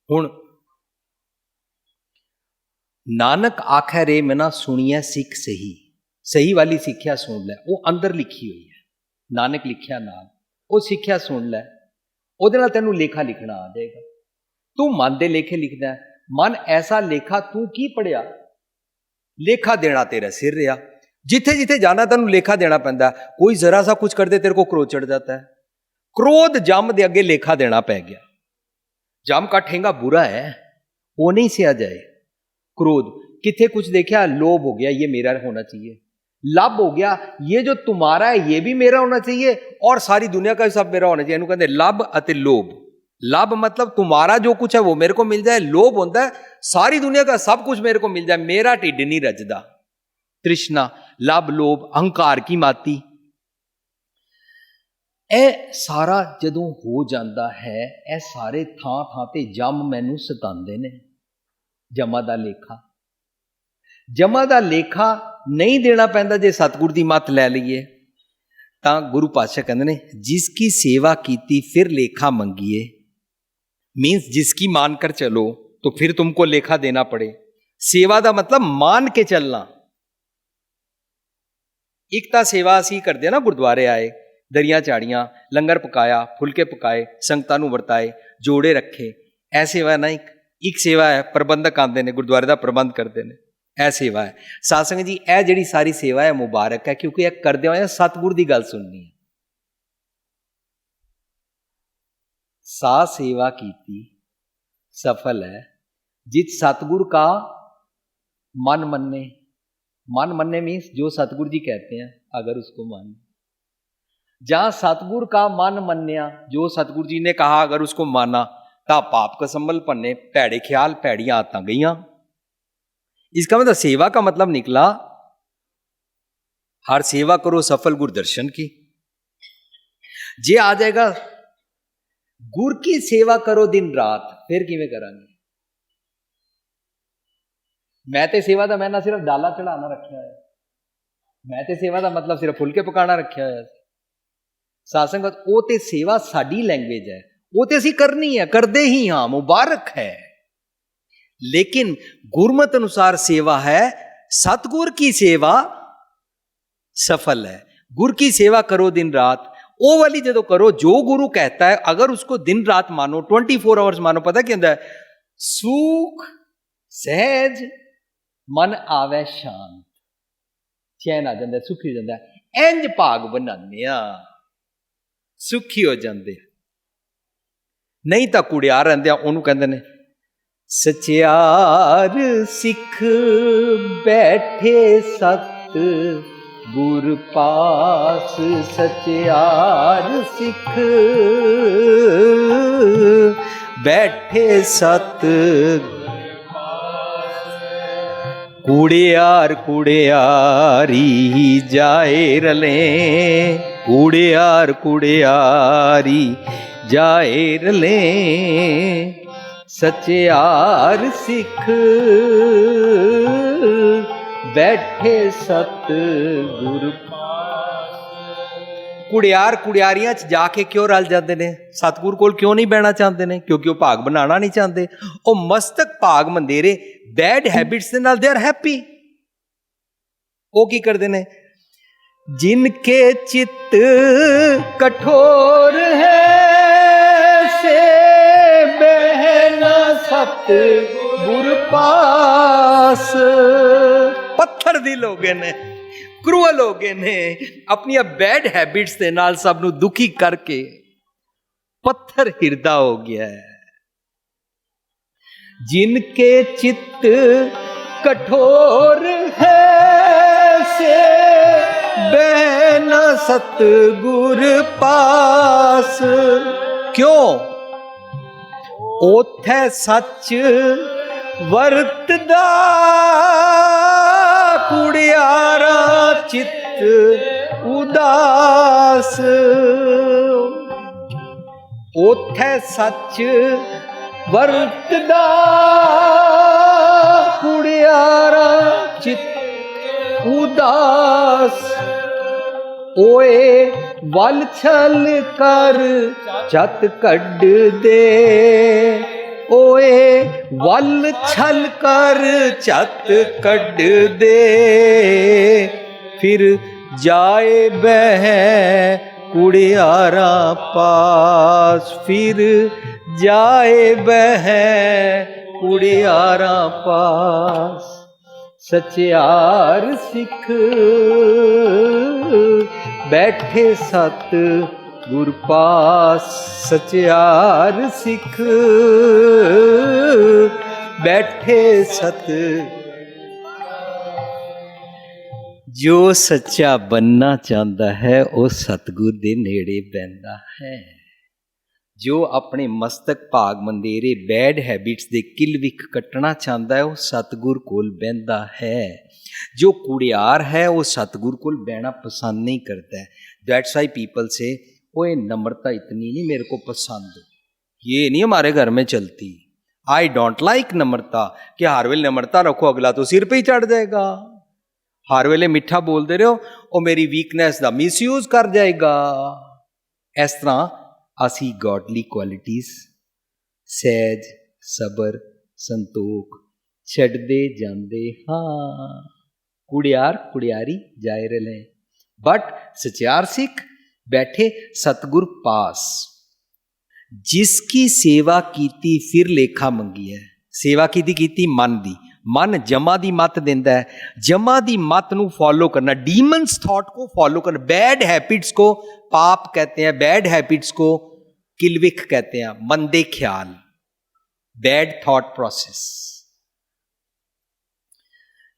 हुण नानक आखे रे मना सुनिया सिख सही, सही वाली सिक्ख्या सुन लै, वो अंदर लिखी हुई है। नानक लिखिया नाल वो सिक्ख्या सुन लै, ਉਹਦੇ ਨਾਲ ਤੈਨੂੰ ਲੇਖਾ ਲਿਖਣਾ ਆ ਜਾਏਗਾ। ਤੂੰ ਮਨ ਦੇ ਲੇਖੇ ਲਿਖਦਾ ਹੈ, ਮਨ ਐਸਾ ਲੇਖਾ ਤੂੰ ਕੀ ਪੜਿਆ, ਲੇਖਾ ਦੇਣਾ ਤੇਰਾ ਸਿਰ ਰਿਹਾ। ਜਿੱਥੇ ਜਿੱਥੇ ਜਾਣਾ ਤੈਨੂੰ ਲੇਖਾ ਦੇਣਾ ਪੈਂਦਾ। ਕੋਈ ਜ਼ਰਾ ਸਾ ਕੁਝ ਕਰਦੇ ਤੇਰੇ ਕੋ क्रोध चढ़ जाता है। क्रोध जम दे अगे लेखा देना पै गया। जम का ठेंगा बुरा है, वो नहीं सिया जाए। क्रोध किथे कुछ देखा, लोभ हो गया, ये मेरा होना चाहिए। लब हो गया, ये जो तुम्हारा है ये भी मेरा होना चाहिए और सारी दुनिया का सब मेरा होना चाहिए। कहते लब अते लोभ। लब मतलब तुम्हारा जो कुछ है वो मेरे को मिल जाए, लोभ होता है सारी दुनिया का सब कुछ मेरे को मिल जाए, मेरा ढिड नहीं रजदा। तृष्णा, लब, लोभ, अहंकार की माती, ए सारा जदों हो जाता है, ए सारे थां थां ते जम मैनू सतांदे ने। जमा दा लेखा, जमा दा लेखा नहीं देना पैंदा जे सतगुर दी मत लै लईए। तां गुरु पातशाह कहंदे ने जिसकी सेवा कीती फिर लेखा मंगिए, मीन्स जिसकी मानकर चलो तो फिर तुमको लेखा देना पड़े। सेवा दा मतलब मान के चलना। एक तां सेवा असीं करदे ना, गुरुद्वारे आए, दरियां चाड़ियां, लंगर पकाया, फुलके पकाए, संगतां नूं वरताए, जोड़े रखे, ऐ सेवा ना। एक सेवा है प्रबंधक आंदे ने, गुरुद्वारे दा प्रबंध करते हैं, यह सेवा है। सत्संग जी यह जिहड़ी सारी सेवा है मुबारक है, क्योंकि यह करदे होए सतगुर दी गल सुननी है। सा सेवा कीती सफल है जित सतगुर का मन मन्ने। मन मन्ने मीन्स जो सतगुर जी कहते हैं अगर उसको माने। जहां सतगुर का मन मन्या, जो सतगुर जी ने कहा अगर उसको माना, ता पाप का संबल भन्ने, भैड़े ख्याल, भैड़ियां आदतां गईयां। इसका मतलब सेवा का मतलब निकला हर सेवा करो सफल गुर दर्शन की। जे आ जाएगा गुर की सेवा करो दिन रात, फिर किवें करांगे। मैं ते सेवा दा मैंने सिर्फ डाला चढ़ाना रखा है, मैं ते सेवा दा मतलब सिर्फ फुलके पकाना रखा है। सत्संगत वो ते सेवा साडी लैंग्वेज है, वो ते असीं करनी है, करदे ही हाँ, मुबारक है। लेकिन गुरमत अनुसार सेवा है, सतगुर की सेवा सफल है। गुर की सेवा करो दिन रात, वो वाली जो करो जो गुरु कहता है, अगर उसको दिन रात मानो, 24 आवर्स मानो, पता क्या होता है, सुख सहज मन आवे शांत, चैन आ जाता है, सुखी हो जाता है। इंज भाग बनाने सुखी हो जाते, नहीं तो कुड़ियार रहते। उन्होंने कहते हैं सचियार सिख बैठे सत गुर पास, सचियार सिख बैठे सत कुड़ियार कुड़ियारी जाए रले, कुड़ियार कुड़ियारी जाए रले, सचियार सिख बैठे सत गुर। कुड़ियार कुड़ियारियां च जाके क्यों रल जाते हैं, सतगुर कोल क्यों नहीं बहना चाहते हैं? क्योंकि वह भाग बनाना नहीं चाहते। वो मस्तक भाग मंदेरे बैड हैबिट्स दे नाल दे आर हैप्पी। वो की करते हैं, जिनके चित्त कठोर है से बह न सतगुर पास। पत्थर दिल हो गए ने, क्रूअल हो गए ने, अपनी बैड हैबिट्स के नाल सब नू दुखी करके पत्थर हिरदा हो गया है। जिनके चित्त कठोर है से बह न सतगुर पास। क्यों? ओथे सच वरतदा कुड़ियारा चित्त उदास। ओथे सच वरतदा कुड़ियारा चित्त उदास। ओए वल छल कर चत कढ़ दे, ओए वल छल कर चत कढ़ दे। फिर जाए बह कुड़ियारा पास, फिर जाए बह कुड़ियारा पास। सचियार सिख बैठे सत गुर पास। सचियार सिख बैठे सत। जो सच्चा बनना चाहता है वो सतगुर दे नेड़े बैठता है। जो अपने मस्तक भाग मंदेरे बैड हैबिट्स दे किलविख कटना चाहता है वो सतगुर कोल बहता है। जो कुड़ियार है वो सतगुर कोल बहना पसंद नहीं करता है। दैट्स वाई पीपल से ओए नम्रता इतनी नहीं मेरे को पसंद, ये नहीं हमारे घर में चलती। आई डोंट लाइक नम्रता। कि हर वेले नम्रता रखो अगला तो सिर पे ही चढ़ जाएगा। हर वेले मिठा बोलते रहो वो मेरी वीकनेस का मिसयूज कर जाएगा। इस तरह असी गॉडली क्वालिटीज सहज सबर संतोख छड्डदे जांदे हाँ। कुड़ियार कुड़ियारी जाए रहे बट सचियार सिख बैठे सतगुर पास। जिसकी सेवा कीती फिर लेखा मंगी है। सेवा कीती मन दी। मन जमा दी मत देंदा है। जमा दी मत नू फॉलो करना, डीमंस थॉट को फॉलो करना। बैड हैबिट्स को पाप कहते हैं, बैड हैबिट्स को किलविख कहते हैं, मंदे ख्याल, बैड थॉट प्रोसेस।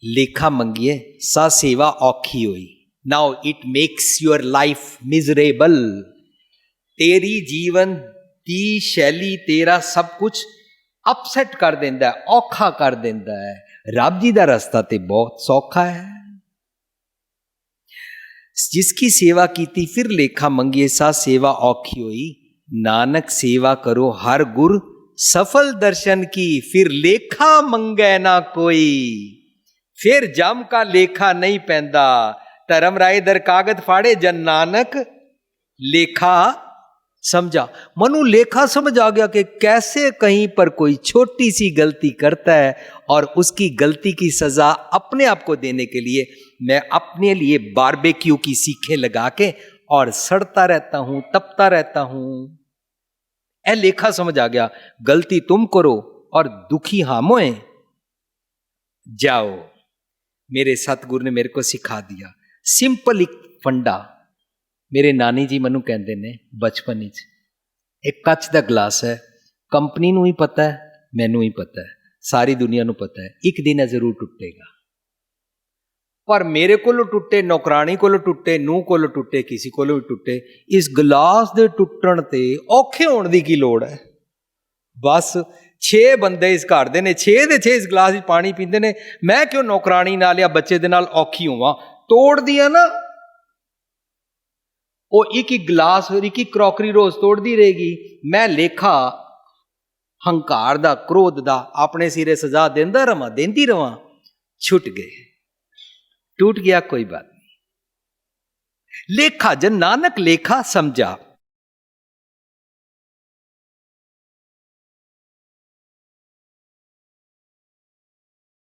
लेखा मंगिए सा सेवा औखी हुई। Now it makes your life miserable. तेरी जीवन दी शैली तेरा सब कुछ अपसेट कर देंदा है, औखा कर देंदा है। रब जी दा रास्ता ते बहुत सौखा है। जिसकी सेवा कीती फिर लेखा मंगिए सा सेवा औखी हुई। नानक सेवा करो हर गुर सफल दर्शन की, फिर लेखा मंगे ना कोई। फिर जम का लेखा नहीं पैंदा। धर्म राय दर कागज फाड़े जन नानक लेखा समझा। मनु लेखा समझ आ गया कि कैसे कहीं पर कोई छोटी सी गलती करता है और उसकी गलती की सजा अपने आप को देने के लिए मैं अपने लिए बारबेक्यू की सीखें लगा के और सड़ता रहता हूं, तपता रहता हूं। ए लेखा समझ आ गया। गलती तुम करो और दुखी हम होए जाओ। मेरे सतगुरु ने मेरे को सिखा दिया सिंपल एक फंडा। मेरे नानी जी मनु कहते ने बचपन विच एक कच का गिलास है, कंपनी नूं ही पता है, मैनू ही पता है, सारी दुनिया नूं पता है एक दिन जरूर टुटेगा। पर मेरे को टुटे, नौकरानी को टुटे, नूह को टुटे, किसी को भी टुटे, इस गिलास दे टुटण ते औखे होने की की लोड़ है। बस 6 बंदे इस घर दे ने, 6 दे 6 इस गिलास में पानी पींदे ने। मैं क्यों नौकरानी नाल या बच्चे दे नाल औखी होवां? तोड़ दिया ना वो एक एक गिलास और एक एक क्रॉकरी रोज तोड़ती रहेगी। मैं लेखा हंकार दा, क्रोध दा अपने सिरे सजा देंदा रवां, देंदी रवां। छुट गए, टूट गया, कोई बात नहीं। लेखा जन नानक लेखा समझा।